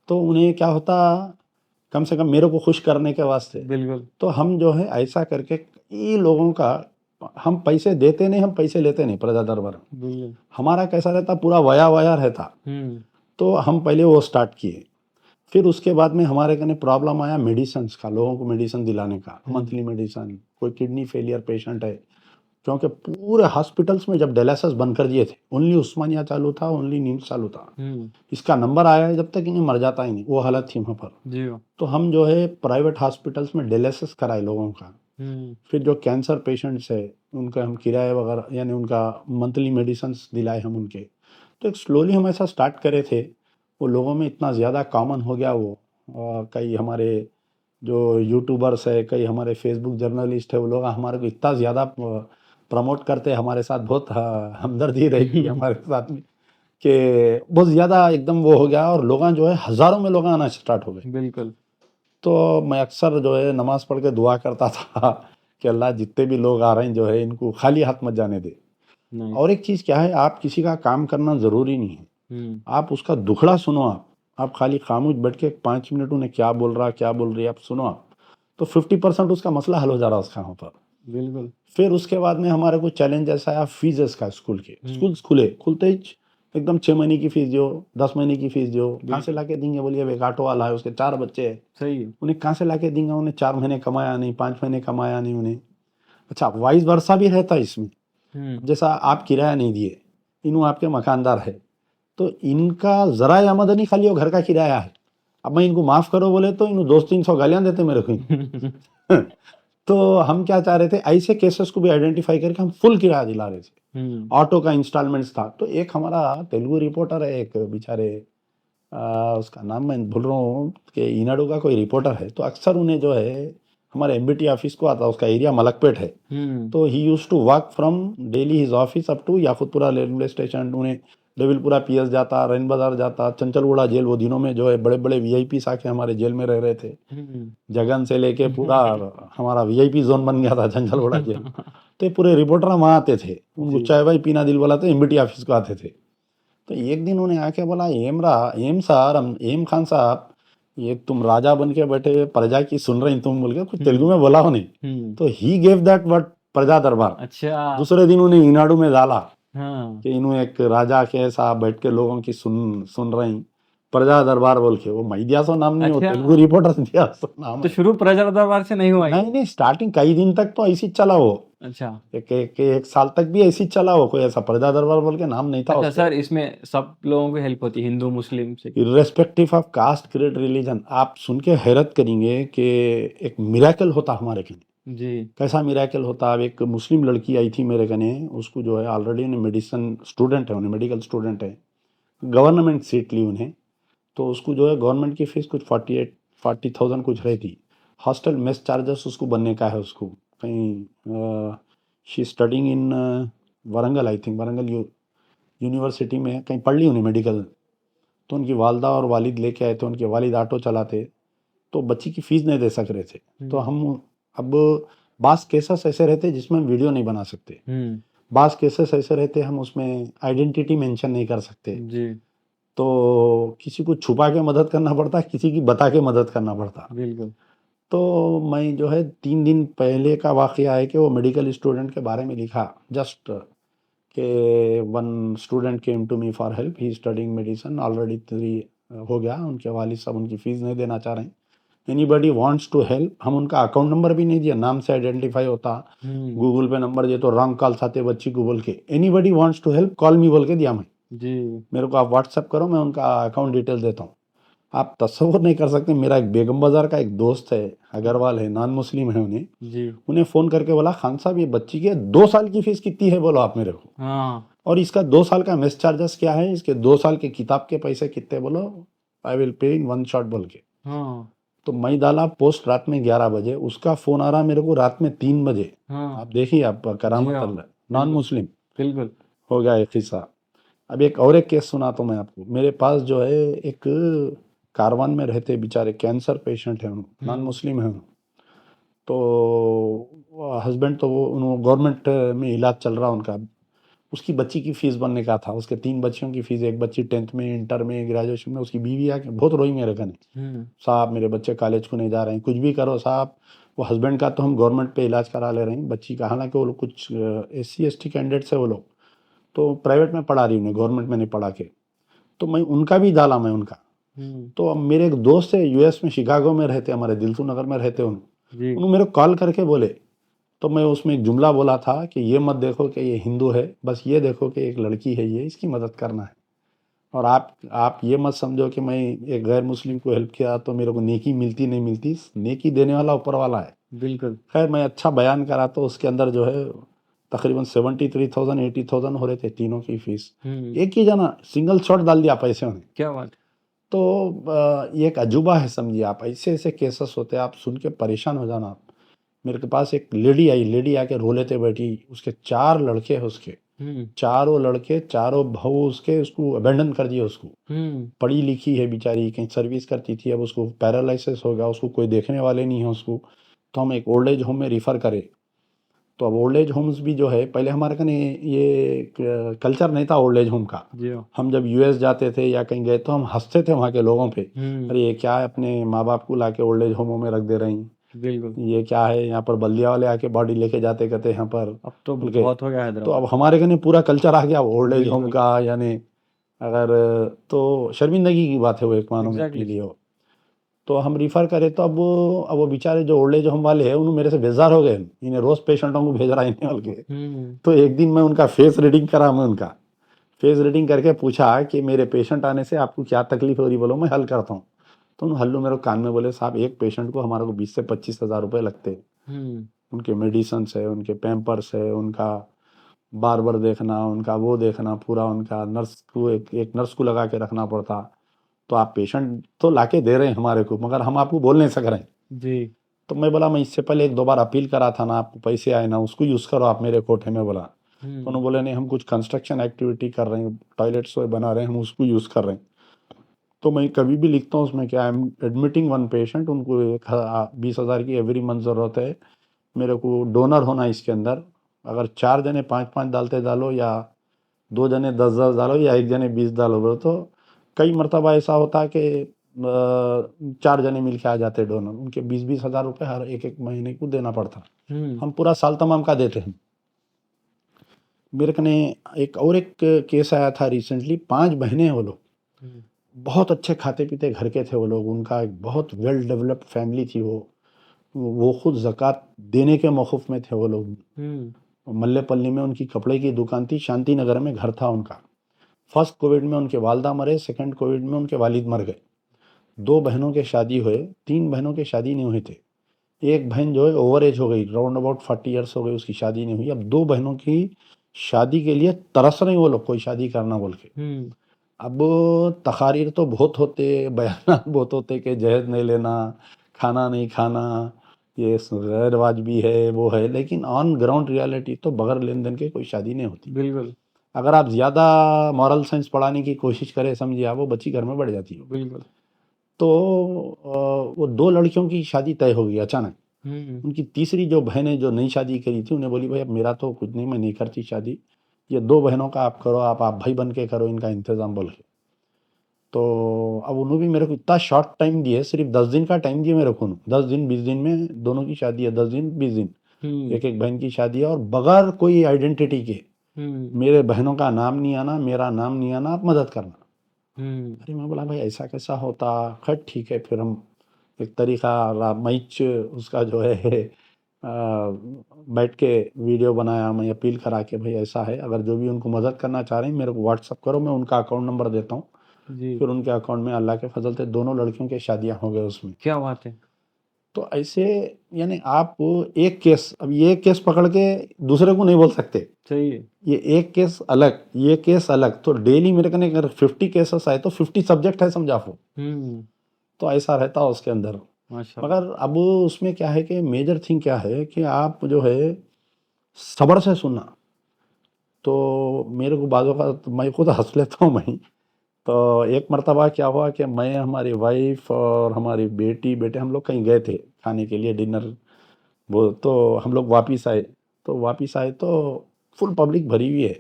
तो उन्हें क्या होता, कम से कम मेरे को खुश करने के वास्ते,
बिल्कुल।
तो हम जो है ऐसा करके कई लोगों का, हम पैसे देते नहीं, हम पैसे लेते नहीं प्रजा दरबार में।
बिल्कुल।
हमारा कैसा रहता, पूरा वया वया रहता।
हम्म।
तो हम पहले वो स्टार्ट किए। फिर उसके बाद में हमारे कने प्रॉब्लम आया मेडिसिन का, लोगों को मेडिसिन दिलाने का, मंथली मेडिसिन। कोई किडनी फेलियर पेशेंट है, क्योंकि पूरे हॉस्पिटल्स में जब डायलिसिस बंद कर दिए थे, ओनली उस्मानिया चालू था, ओनली निम्स चालू था। इसका नंबर आया है, जब तक इन्हें मर जाता ही नहीं, वो हालत थी वहाँ पर।
जी हाँ।
तो हम जो है प्राइवेट हॉस्पिटल्स में डायलिसिस कराए लोगों का। फिर जो कैंसर पेशेंट्स है उनका हम किराए वगैरह, यानी उनका मंथली मेडिसिन दिलाए हम उनके। तो एक स्लोली हम ऐसा स्टार्ट करे थे, वो लोगों में इतना ज़्यादा कॉमन हो गया वो। कई हमारे जो यूट्यूबर्स है, कई हमारे फेसबुक जर्नलिस्ट है, वो लोग हमारे को इतना ज़्यादा प्रमोट करते, हमारे साथ बहुत हमदर्दी रही हमारे साथ में, कि बहुत ज़्यादा एकदम वो हो गया, और लोग जो है हज़ारों में लोग आना स्टार्ट हो गए।
बिल्कुल।
तो मैं अक्सर जो है नमाज़ पढ़ के दुआ करता था कि अल्लाह जितने भी लोग आ रहे हैं जो है इनको खाली हाथ मत जाने दे।
नहीं।
और एक चीज़ क्या है, आप किसी का काम करना ज़रूरी नहीं है, आप उसका दुखड़ा सुनो। आप खाली खामोश बैठ के 5 मिनट उन्हें क्या बोल रहा क्या बोल रही है आप सुनो आप, तो 50% उसका मसला हल हो जा रहा है उसका वहाँ पर।
बिल्कुल।
फिर उसके बाद में हमारे को चैलेंज ऐसा आया फीसेस का। स्कूल के स्कूल्स खुलते ही एकदम 6 महीने की फीस दो, 10 महीने की फीस दो, कहाँ से ला के देंगे बोलिए। अब एक ऑटो वाला है, उसके 4 बच्चे हैं,
सही है।
उन्हें कहाँ से ला के देंगे, उन्हें 4 महीने कमाया नहीं, 5 महीने कमाया नहीं उन्हें। अच्छा, वाइस वर्सा भी रहता है इसमें। जैसा आप किराया नहीं दिए, इन्हों आपके मकानदार है, तो इनका ज़रा आमदनी खाली वो घर का किराया है। अब मैं इनको माफ़ करो बोले तो इन्हों 200-300 गालियाँ देते मेरे को। तो हम क्या चाह रहे थे, ऐसे केसेस को भी आइडेंटिफाई करके हम फुल किराया दिला रहे थे। ऑटो का इंस्टॉलमेंट्स था। तो एक हमारा तेलुगु रिपोर्टर है, एक बेचारे उसका नाम मैं भूल रहा हूँ, कि ईनाडू का कोई रिपोर्टर है, तो अक्सर उन्हें जो है हमारे एमबीटी ऑफिस को आता, उसका एरिया मलकपेट है। तो he used to work from daily his office up to Yakutpura railway station. उन्हें डेविलपुरा पीएस जाता, रैन बाजार जाता, चंचलगुड़ा जेल। वो दिनों में जो है बड़े बड़े वीआईपी आके हमारे जेल में रह रहे थे, जगन से लेके पूरा हमारा वीआईपी जोन बन गया था चंचलगुड़ा जेल। तो ये पूरे रिपोर्टर वहाँ आते थे, उनको चाय वाय पीना दिल वाला, तो एमबीटी ऑफिस को आते थे। तो एक दिन उन्हें आके बोला, एम सर, एम खान साहब, ये तुम राजा बन के बैठे, प्रजा की सुन रही तुम बोल के कुछ तेलुगु में बोला उन्हें। तो ही गेव दैट वर्ड प्रजा दरबार।
अच्छा।
दूसरे दिन उन्हें ईनाडू में डाला
हाँ।
कि इन्हों एक राजा के साहब बैठ के लोगों की सुन रही, प्रजा दरबार बोल के। वो मैं दिया सो नाम नहीं, वो
अच्छा।
तेलुगु रिपोर्टर दिया सो नाम
तो
है।
शुरू प्रजा दरबार से नहीं हुआ ये?
नहीं, स्टार्टिंग कई दिन तक तो ऐसी चला वो।
अच्छा।
एक साल तक भी ऐसी चला वो, कोई ऐसा प्रजा दरबार बोल के नाम नहीं था
अच्छा
उसका।
सर, इसमें सब लोगों की हेल्प होती है, हिंदू मुस्लिम से?
Irrespective of caste, creed, religion. आप सुन के हैरत करेंगे कि एक मिराकल होता हमारे कने।
जी।
कैसा मिराकल होता? अब एक मुस्लिम लड़की आई थी मेरे कने, उसको जो है ऑलरेडी उन्हें मेडिसिन स्टूडेंट है, उन्हें मेडिकल स्टूडेंट है, गवर्नमेंट सीट ली उन्हें। तो उसको जो है गवर्नमेंट की फीस कुछ 40,000 कुछ रही थी। हॉस्टल मेस चार्जेस उसको बनने का है, उसको कहीं she studying in Warangal, I think Warangal university में कहीं पढ़ ली उन्हें मेडिकल। तो उनकी वालदा और वालिद लेके आए थे, उनके वालिद ऑटो चलाते, तो बच्ची की फीस नहीं दे सक रहे थे। तो हम अब बास केसेस ऐसे रहते जिसमें हम वीडियो नहीं बना सकते, बास केसेस ऐसे रहते हम उसमें आइडेंटिटी मेंशन नहीं कर सकते,
जी
तो किसी को छुपा के मदद करना पड़ता, किसी की बता के मदद करना पड़ता।
बिल्कुल।
तो मैं जो है 3 दिन पहले का वाकया है कि वो मेडिकल स्टूडेंट के बारे में लिखा, जस्ट कि one student came to me for help, he studying medicine, already 3 हो गया, उनके वालिद साहब उनकी फ़ीस नहीं देना चाह रहे हैं, एनीबडी वांट्स टू हेल्प। हम उनका अकाउंट नंबर भी नहीं दिया, नाम से आइडेंटिफाई होता, गूगल पे नंबर दिए तो रॉन्ग कॉल्स आते बच्ची को बोल के, anybody wants to help call me बोल के दिया मैं,
जी
मेरे को आप व्हाट्सएप करो, मैं उनका अकाउंट डिटेल देता हूँ। आप तस्वुर नहीं कर सकते, मेरा एक बेगम बाजार का एक दोस्त है, अग्रवाल है, नॉन मुस्लिम है,
जी
उन्हें फ़ोन करके बोला, खान साहब ये बच्ची के 2 साल की फ़ीस कितनी है बोलो आप मेरे को,
हाँ
और इसका 2 साल का मेस चार्जेस क्या है, इसके 2 साल के किताब के पैसे कितने बोलो, I will pay in one shot बोल के।
हाँ
तो मैं डाला पोस्ट रात में 11 बजे, उसका फ़ोन आ रहा मेरे को रात में 3 बजे।
हाँ
आप देखिए, आप
जी
करामत
हाँ
अल्लाह, नॉन
बिल्कुल
मुस्लिम
बिल्कुल।
हो गया एक किस्सा। अब एक और एक केस सुनाता हूँ मैं आपको। मेरे पास जो है एक कारवान में रहते बेचारे, कैंसर पेशेंट हैं, नॉन मुस्लिम हैं, तो हस्बैंड तो वो उन्होंने गवर्नमेंट में इलाज चल रहा उनका, उसकी बच्ची की फ़ीस बनने का था, उसके 3 बच्चियों की फ़ीस, एक बच्ची 10th में, इंटर में, ग्रेजुएशन में, उसकी बीवी आके बहुत रोई मेरे कने, साहब मेरे बच्चे कॉलेज को नहीं जा रहे हैं, कुछ भी करो साहब। वो हस्बैंड का तो हम गवर्नमेंट पे इलाज करा ले रहे हैं, बच्ची का हालांकि वो लोग कुछ SC ST कैंडिडेट से वो लोग, तो प्राइवेट में पढ़ा रही उन्हें, गवर्नमेंट में नहीं पढ़ा के। तो मैं उनका भी डाला, मैं उनका। तो अब मेरे एक दोस्त है US में, शिकागो में रहते, हमारे दिलसू नगर में रहते,
जी
उन्होंने मेरे को कॉल करके बोले, तो मैं उसमें एक जुमला बोला था कि ये मत देखो कि ये हिंदू है, बस ये देखो कि एक लड़की है, ये इसकी मदद करना है, और आप ये मत समझो कि मैं एक गैर मुस्लिम को हेल्प किया तो मेरे को नेकी मिलती नहीं मिलती, नेकी देने वाला ऊपर वाला है।
बिल्कुल।
खैर मैं अच्छा बयान करा, तो उसके अंदर जो है तकरीबन 73,000 80,000 हो रहे थे तीनों की फीस, एक ही जना सिंगल शॉट डाल दिया पैसे उन्हें।
क्या बात।
तो ये एक अजूबा है, समझिए आप, ऐसे ऐसे केसेस होते हैं, आप सुन के परेशान हो जाना आप। मेरे के पास एक लेडी आई, लेडी आके रो लेते बैठी, उसके 4 लड़के हैं, उसके चारों लड़के, चारों बहू उसके, उसको अबेंडन कर दिया उसको। पढ़ी लिखी है बेचारी, कहीं सर्विस करती थी, अब उसको पैरालिसिस हो गया, उसको कोई देखने वाले नहीं है उसको, तो हम एक ओल्ड एज होम में रिफ़र करें। तो अब ओल्ड एज होम्स भी जो है, पहले हमारे कने ये कल्चर नहीं था ओल्ड एज होम का।
जी हाँ
हम जब US जाते थे या कहीं गए तो हम हंसते थे वहाँ के लोगों पे, अरे ये क्या है, अपने माँ बाप को लाके ओल्ड एज होमों में रख दे रही,
बिल्कुल।
ये क्या है, यहाँ पर बल्दिया वाले आके बॉडी लेके जाते कहते यहाँ पर,
अब तो
बोल के।
बहुत हो गया
तो
हैदराबाद।
अब हमारे कने पूरा कल्चर आ गया ओल्ड एज होम
बिल्कुल
का, यानी अगर, तो शर्मिंदगी की बात है वो एक मानो मेरे
एग्जैक्टली।
लिए हो। तो हम रिफ़र करें तो अब वो बेचारे जो ओल्ड एज होम वाले हैं, उन्होंने मेरे से बेजार हो गए, इन्हें रोज़ पेशेंटों को भेज रहा है इन्हें बोल के। तो एक दिन मैं उनका फेस रीडिंग करा, मैं उनका फेस रीडिंग करके पूछा कि मेरे पेशेंट आने से आपको क्या तकलीफ हो रही, बोलो मैं हल करता हूँ। तो उन्होंने हल्लू मेरे कान में बोले, साहब एक पेशेंट को हमारे को 20 से 25 हज़ार रुपये लगते हैं, उनके मेडिसिन है, उनके पैम्पर्स है, उनका बार देखना, उनका वो देखना पूरा, उनका नर्स को एक नर्स को लगा के रखना पड़ता। तो आप पेशेंट तो लाके दे रहे हैं हमारे को, मगर हम आपको बोल नहीं सक रहे हैं।
जी
तो मैं बोला, मैं इससे पहले 1-2 बार अपील करा था ना, आपको पैसे आए ना, उसको यूज़ करो आप मेरे कोठे में, बोला। तो उन्होंने बोले नहीं, हम कुछ कंस्ट्रक्शन एक्टिविटी कर रहे हैं, टॉयलेट्स बना रहे हैं, हम उसको यूज़ कर रहे हैं। तो मैं कभी भी लिखता हूँ उसमें क्या, I am admitting one patient, उनको 20,000 की एवरी मंथ ज़रूरत है, मेरे को डोनर होना इसके अंदर, अगर 4 जने 5-5 डालते डालो, या 2 जने 10-10 डालो, या 1 जने 20 डालो बोलो, तो कई मरतबा ऐसा होता है कि 4 जने मिल के आ जाते डोनर, उनके 20-20 हज़ार रुपये हर एक महीने को देना पड़ता, हम पूरा साल तमाम का देते हैं। मेरे कने एक केस आया था रिसेंटली, 5 बहनें हैं वो लोग, बहुत अच्छे खाते पीते घर के थे वो लोग, उनका एक बहुत वेल डेवलप्ड फैमिली थी, वो खुद ज़कात देने के मौक़ूफ़ में थे वो लोग। मल्लेपल्ली में उनकी कपड़े की दुकान थी, शांति नगर में घर था उनका। फर्स्ट कोविड में उनके वालदा मरे, सेकंड कोविड में उनके वालिद मर गए। 2 बहनों के शादी हुए, 3 बहनों के शादी नहीं हुए थे। एक बहन जो है ओवर एज हो गई, राउंड अबाउट 40 ईयर्स हो गई, उसकी शादी नहीं हुई। अब 2 बहनों की शादी के लिए तरस रहे वो लोग, कोई शादी करना बोल के। अब तकारीर तो बहुत होते, बयान बहुत होते कि जहेज नहीं लेना, खाना नहीं खाना, ये गैर वाजबी है, वो है, लेकिन ऑन ग्राउंड रियलिटी तो बगैर लेन देन के कोई शादी नहीं होती।
बिल्कुल
अगर आप ज़्यादा मॉरल साइंस पढ़ाने की कोशिश करें, समझिए आप, वो बच्ची घर में बढ़ जाती है।
बिल्कुल।
तो वो 2 लड़कियों की शादी तय हो गई अचानक। उनकी तीसरी जो बहनें जो नई शादी करी थी, उन्हें बोली भाई अब मेरा तो कुछ नहीं, मैं नहीं करती शादी, ये 2 बहनों का आप करो, आप भाई बन के करो इनका इंतज़ाम, बोल के। तो अब उन्होंने भी मेरे को इतना शॉर्ट टाइम दिए, सिर्फ 10 दिन का टाइम दिए मेरे को। 10 दिन 20 दिन में दोनों की शादी है, 10 दिन 20 दिन, एक एक बहन की शादी है, और बगैर कोई आइडेंटिटी के, मेरे बहनों का नाम नहीं आना, मेरा नाम नहीं आना, आप मदद करना। अरे मैं बोला भाई ऐसा कैसा होता। खैर ठीक है, फिर हम एक तरीका मैच उसका जो है बैठ के वीडियो बनाया, मैं अपील करा के भाई ऐसा है, अगर जो भी उनको मदद करना चाह रहे हैं मेरे को व्हाट्सअप करो, मैं उनका अकाउंट नंबर देता हूँ।
जी,
फिर उनके अकाउंट में अल्लाह के फजल से दोनों लड़कियों के शादियां हो गए उसमें।
क्या बात है।
तो ऐसे, यानी आप एक केस, अब ये केस पकड़ के दूसरे को नहीं बोल सकते,
सही है।
ये एक केस अलग, ये केस अलग, तो डेली मेरे कने अगर 50 केसेस आए तो 50 सब्जेक्ट है, समझा आपको। तो ऐसा रहता है उसके अंदर।
माशाल्लाह।
मगर अब उसमें क्या है कि मेजर थिंग क्या है कि आप जो है सब्र से सुनना। तो मेरे को बाजों का तो मैं खुद हंस लेता हूँ मैं। तो एक मर्तबा क्या हुआ कि मैं, हमारी वाइफ और हमारी बेटी बेटे, हम लोग कहीं गए थे खाने के लिए डिनर, वो तो हम लोग वापिस आए तो फुल पब्लिक भरी हुई है।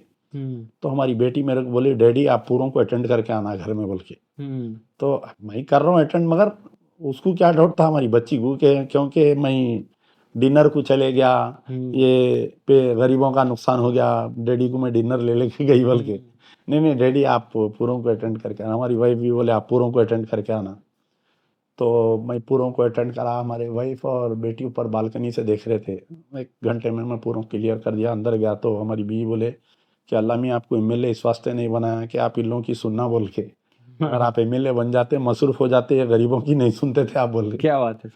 तो हमारी बेटी मेरे को बोली डैडी आप पूरों को अटेंड करके आना घर में, बोल के। तो मैं कर रहा हूँ अटेंड, मगर उसको क्या डाउट था हमारी बच्ची को कि क्योंकि मैं डिनर को चले गया, ये पे गरीबों का नुकसान हो गया, डैडी को मैं डिनर ले लेके गई, बोल के। नहीं नहीं डैडी आप पूरों को अटेंड करके आना। हमारी वाइफ भी बोले आप पूरों को अटेंड करके आना। तो मैं पूरों को अटेंड करा। हमारे वाइफ और बेटी ऊपर बालकनी से देख रहे थे। 1 घंटे में मैं पूरों क्लियर कर दिया। अंदर गया तो हमारी बीवी बोले कि अल्लाह मियाँ आपको एमएलए इस वास्ते नहीं बनाया कि आप इन लोगों की सुनना, बोल के। अगर आप एमएलए बन जाते, मसरूफ हो जाते, या गरीबों की नहीं सुनते थे आप, बोल के।
क्या बात है।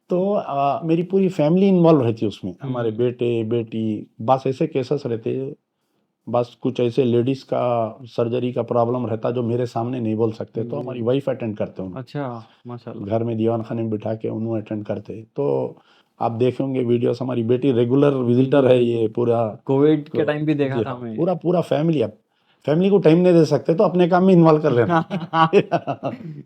तो मेरी पूरी फैमिली इन्वॉल्व रहती उसमें, हमारे बेटे बेटी। बस ऐसे केसेस रहते, बस कुछ ऐसे लेडीज़ का सर्जरी का प्रॉब्लम रहता जो मेरे सामने नहीं बोल सकते, तो हमारी वाइफ अटेंड करते उनको।
अच्छा, माशाल्लाह।
घर में दीवान खाने में बिठा के उन्होंने अटेंड करते। तो आप देखेंगे वीडियोस, हमारी बेटी रेगुलर विजिटर है ये पूरा।
कोविड के टाइम भी देखा
जी
था
हाँ,
मैं।
पूरा पूरा फैमिली। अब फैमिली को टाइम नहीं दे सकते तो अपने काम में इन्वॉल्व कर लेना।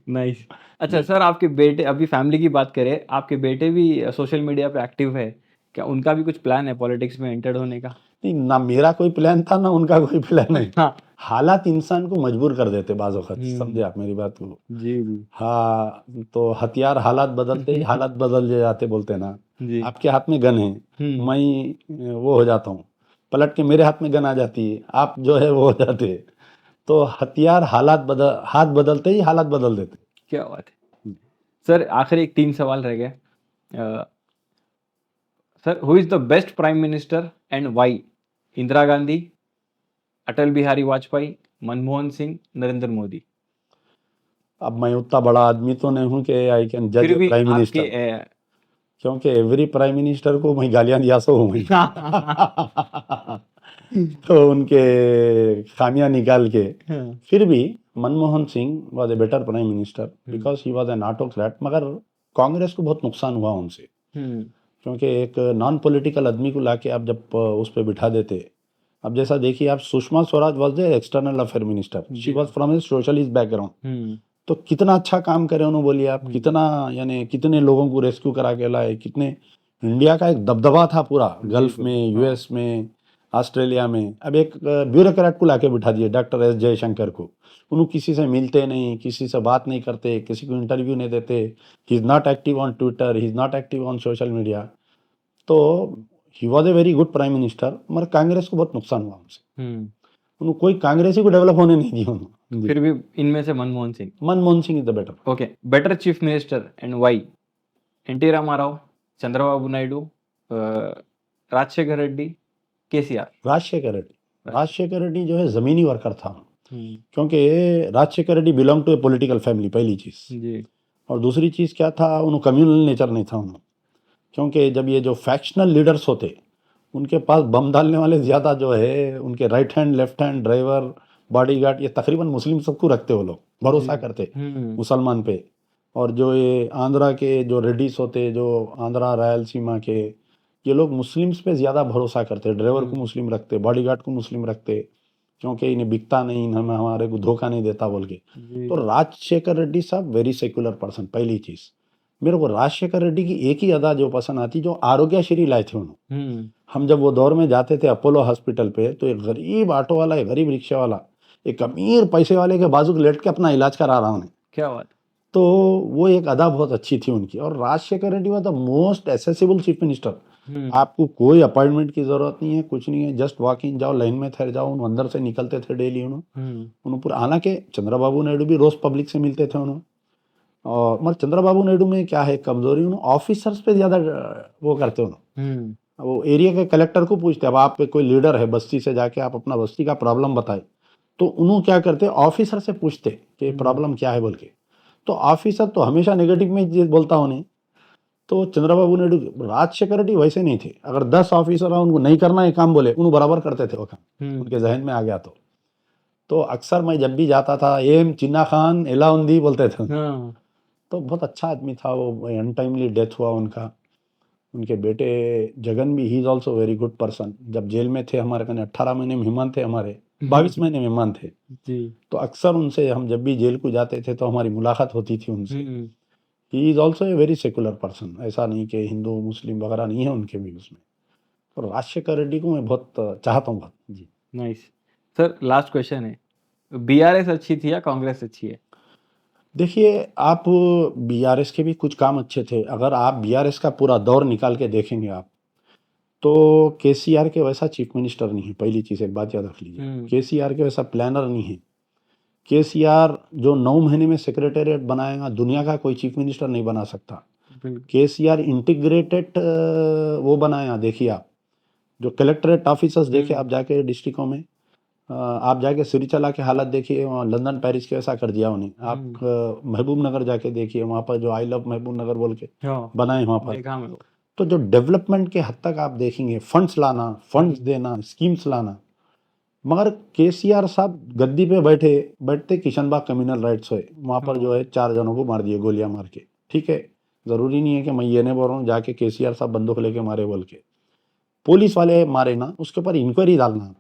नाइस। अच्छा सर, आपके बेटे, अभी फैमिली की बात करें, आपके बेटे भी सोशल मीडिया पे एक्टिव है क्या? उनका भी कुछ प्लान है पॉलिटिक्स में एंटर होने का?
नहीं, ना मेरा कोई प्लान था ना उनका कोई प्लान है।
हाँ।
हालात इंसान को मजबूर कर देते बाज़ वक़्त, समझे
हम्म।
आप मेरी बात को।
जी जी।
हाँ, तो हथियार हालात बदलते ही हालात बदल जाते, बोलते ना।
जी।
आपके हाथ में गन है, मैं वो हो जाता हूँ, पलट के मेरे हाथ में गन आ जाती है, आप जो है वो हो जाते हैं। तो हथियार हाथ बदलते ही हालात बदल देते।
क्या बात है सर। आखिरी 3 सवाल रह गए। Sir, who is the best prime minister and why? Indira Gandhi, Atal Bihari Vajpayee, Manmohan Singh, Narendra Modi?
अब मैं उतना बड़ा आदमी तो नहीं हूँ कि आई कैन जज
फिर
ए
भी
प्राइम
आपके
मिनिस्टर, क्योंकि एवरी प्राइम मिनिस्टर को मैं गालियाँ दिया सो हूँ मैं। तो उनके खामियां निकाल के, फिर भी Manmohan Singh was a better prime minister because he was an autocrat. मगर कांग्रेस को बहुत नुकसान हुआ उनसे, क्योंकि एक नॉन पॉलिटिकल आदमी को लाके आप जब उस पर बिठा देते। अब जैसा देखिए आप, Sushma Swaraj was the external affair minister, she was from A socialist background. तो कितना अच्छा काम करे उन्होंने, बोलिए आप। कितना, यानी कितने लोगों को रेस्क्यू करा के लाए, कितने, इंडिया का एक दबदबा था पूरा गल्फ में, यूएस में, ऑस्ट्रेलिया में। अब एक ब्यूरोक्रेट को लाके बिठा दिए, डॉक्टर एस जयशंकर को। उन्होंने किसी से मिलते नहीं, किसी से बात नहीं करते, किसी को इंटरव्यू नहीं देते। He is not active on Twitter, he is not active on social media. तो he was a very good prime minister, मगर कांग्रेस को बहुत नुकसान हुआ उनसे। उन्होंने कोई कांग्रेसी को डेवलप होने नहीं दिया उन्होंने।
फिर भी इनमें से Manmohan Singh.
Manmohan Singh is the better.
Okay, better chief minister and why? NT Rama Rao, Chandrababu Naidu, Rajasekhar Reddy, KCR?
Rajasekhar Reddy जो है ज़मीनी वर्कर था, क्योंकि Rajasekhar Reddy belong to a political family, पहली चीज़।
जी।
और दूसरी चीज़ क्या था, उन्होंने कम्युनल नेचर नहीं था उन्होंने। क्योंकि जब ये जो फैक्शनल लीडर्स होते, उनके पास बम डालने वाले ज़्यादा जो है, उनके right hand left hand driver bodyguard, ये तकरीबन मुस्लिम सबको रखते, वो लोग भरोसा करते मुसलमान पे। और जो ये आंध्रा के जो रेड्डीज होते, जो आंध्रा रायलसीमा के, ये लोग मुस्लिम्स पे ज़्यादा भरोसा करते, ड्राइवर को मुस्लिम रखते, बॉडीगार्ड को मुस्लिम रखते, क्योंकि इन्हें बिकता नहीं, इन्हें हमारे को धोखा नहीं देता बोल के।
जी
तो राजशेखर रेड्डी साहब वेरी सेक्युलर पर्सन। पहली चीज़ मेरे को राजशेखर रेड्डी की एक ही अदा जो पसंद आती, जो आरोग्यश्री लाए थे उन्होंने। हम जब वो दौर में जाते थे अपोलो हॉस्पिटल पे, तो एक गरीब ऑटो वाला, एक गरीब रिक्शा वाला, एक अमीर पैसे वाले के बाजू लेट के अपना इलाज करा रहा उन्हें।
क्या बात।
तो वो एक अदा बहुत अच्छी थी उनकी। और Rajasekhar Reddy was the most accessible chief minister. आपको कोई अपॉइंटमेंट की जरूरत नहीं है, कुछ नहीं है, जस्ट वॉक इन जाओ, लाइन में ठहर जाओ, उन अंदर से निकलते थे डेली उन्होंने पूरा। हालांकि चंद्रबाबू नायडू भी रोज पब्लिक से मिलते थे उन्होंने। और मगर चंद्रबाबू नायडू में क्या है कमजोरी, उन्होंने ऑफिसर्स पे ज्यादा वो करते उन्होंने। वो एरिया के कलेक्टर को पूछते, अब आप कोई लीडर है बस्ती से, जाके आप अपना बस्ती का प्रॉब्लम बताए, तो उन्होंने क्या करते, ऑफिसर से पूछते कि प्रॉब्लम क्या है बोल के। तो ऑफिसर तो हमेशा नेगेटिव में बोलता उन्हें। तो चंद्रबाबू नायडू, राजशेखर रेड्डी वैसे नहीं थे। अगर 10 ऑफिसर उनको नहीं करना है काम बोले, उन्हें बराबर करते थे वो काम, उनके जहन में आ गया तो अक्सर मैं जब भी जाता था, एम चिन्ना खान एलाउंदी बोलते थे। तो बहुत अच्छा आदमी था वो। अनटाइमली डेथ हुआ उनका। उनके बेटे जगन भी, he is also very good person. जब जेल में थे हमारे कने 18 महीने मेहमान थे, हमारे 22 महीने मेहमान थे
जी।
तो अक्सर उनसे हम जब भी जेल को जाते थे तो हमारी मुलाकात होती थी उनसे। He is also a very secular person. ऐसा नहीं कि हिंदू मुस्लिम वगैरह नहीं है उनके भी उसमें। और राजशेखर रेड्डी को मैं बहुत चाहता हूँ बहुत। जी
नाइस सर, लास्ट क्वेश्चन है, बीआरएस अच्छी थी या कांग्रेस अच्छी है?
देखिए, आप बीआरएस के भी कुछ काम अच्छे थे। अगर आप बीआरएस का पूरा दौर निकाल के देखेंगे आप, तो केसीआर के वैसा चीफ मिनिस्टर नहीं है। पहली चीज़ एक बात याद रख लीजिए, केसीआर के वैसा प्लानर नहीं है। केसीआर जो 9 महीने में सेक्रेटेरिएट बनाएगा, दुनिया का कोई चीफ मिनिस्टर नहीं बना सकता। केसीआर इंटीग्रेटेड वो बनाया। देखिए आप जो कलेक्ट्रेट ऑफिसर्स देखे आप जाके डिस्ट्रिक्टों में, आप जाके सिरिचला की हालत देखिए, वहाँ लंदन पेरिस के ऐसा कर दिया उन्हें। आप महबूब नगर जाके देखिए, वहाँ पर जो आई लव महबूब नगर बोल के बनाए वहाँ पर। तो जो डेवलपमेंट के हद तक आप देखेंगे, फंड्स लाना, फंड्स देना, स्कीम्स लाना। मगर केसीआर साहब गद्दी पे बैठते किशनबाग कम्युनल राइट्स हुए, वहाँ पर जो है 4 जनों को मार दिए गोलियां मार के। ठीक है, ज़रूरी नहीं है कि मैं ये नहीं बोल रहा हूँ जाके केसीआर साहब बंदूक लेके मारे बोल के। पुलिस वाले मारे ना, उसके ऊपर इंक्वायरी डालना।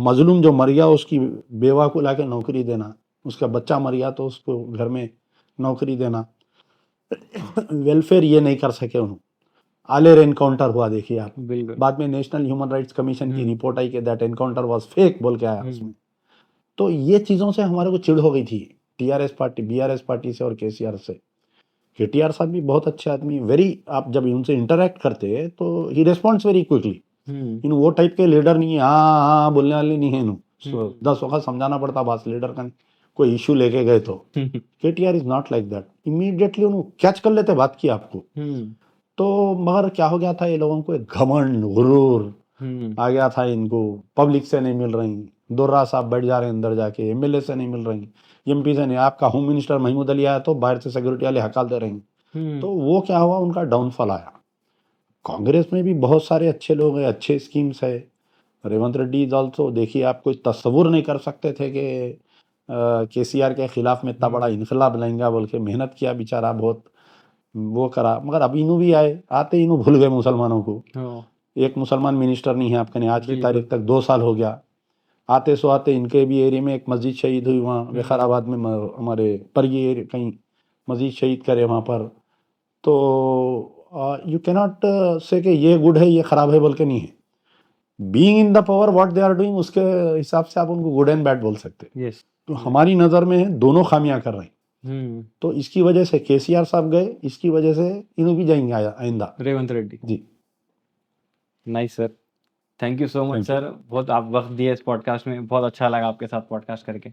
मजलूम जो मर गया उसकी बेवा को लाके नौकरी देना, उसका बच्चा मर गया तो उसको घर में नौकरी देना। वेलफेयर ये नहीं कर सके उन्होंने। आलेर एनकाउंटर हुआ देखिए आप, बाद में नेशनल ह्यूमन राइट्स कमीशन की रिपोर्ट आई कि दैट एनकाउंटर वाज फेक बोल के आया उसमें। तो ये चीज़ों से हमारे को चिढ़ हो गई थी टीआरएस पार्टी, बीआरएस पार्टी से और केसीआर से। केटीआर साहब भी बहुत अच्छे आदमी, वेरी, आप जब उनसे इंटरेक्ट करते तो ही रिस्पॉन्ड्स वेरी क्विकली। इन वो टाइप के लीडर नहीं है, हाँ बोलने वाले नहीं है। 10 वक्त समझाना पड़ता बात लीडर का, कोई इशू लेके गए तो। KTR is not like that, immediately उन्होंने कैच कर लेते बात की आपको। तो मगर क्या हो गया था, ये लोगों को एक घमंड गुरूर आ गया था इनको। पब्लिक से नहीं मिल रही, दोर्रा साहब बैठ जा रहे हैं अंदर जाके, एमएलए से नहीं मिल रही, एमपी से नहीं। आपका होम मिनिस्टर महमूद अली आया तो बाहर से सिक्योरिटी वाले हकाल दे रहे हैं। तो वो क्या हुआ, उनका डाउनफॉल आया। कांग्रेस में भी बहुत सारे अच्छे लोग हैं, अच्छे स्कीम्स है। रेवंत रेड्डी इज ऑल्सो, देखिए आप कोई तस्वुर नहीं कर सकते थे कि केसीआर के खिलाफ में इतना बड़ा इनकलाब लाएंगा बोल के। मेहनत किया बेचारा, बहुत वो करा। मगर अब इनू भी आते इनू भूल गए मुसलमानों को। एक मुसलमान मिनिस्टर नहीं है आपके, आज की तारीख तक 2 साल हो गया। आते सो आते इनके भी एरिया में एक मस्जिद शहीद हुई, वहाँ विकाराबाद में हमारे परगी कहीं मस्जिद शहीद करे वहाँ पर। तो यू कैनॉट से कि ये गुड है ये खराब है बोल के नहीं है। Being in the power what they are doing, उसके हिसाब से आप उनको गुड एंड बैड बोल सकते हैं। तो हमारी नज़र में दोनों खामियां कर रहे हैं। तो इसकी वजह से केसीआर साहब गए, इसकी वजह से इन्हों भी जाएंगे आइंदा
Revanth Reddy
ji.
Nice sir, thank you so much sir, बहुत आप वक्त दिए इस पॉडकास्ट में, बहुत अच्छा लगा आपके साथ पॉडकास्ट करके।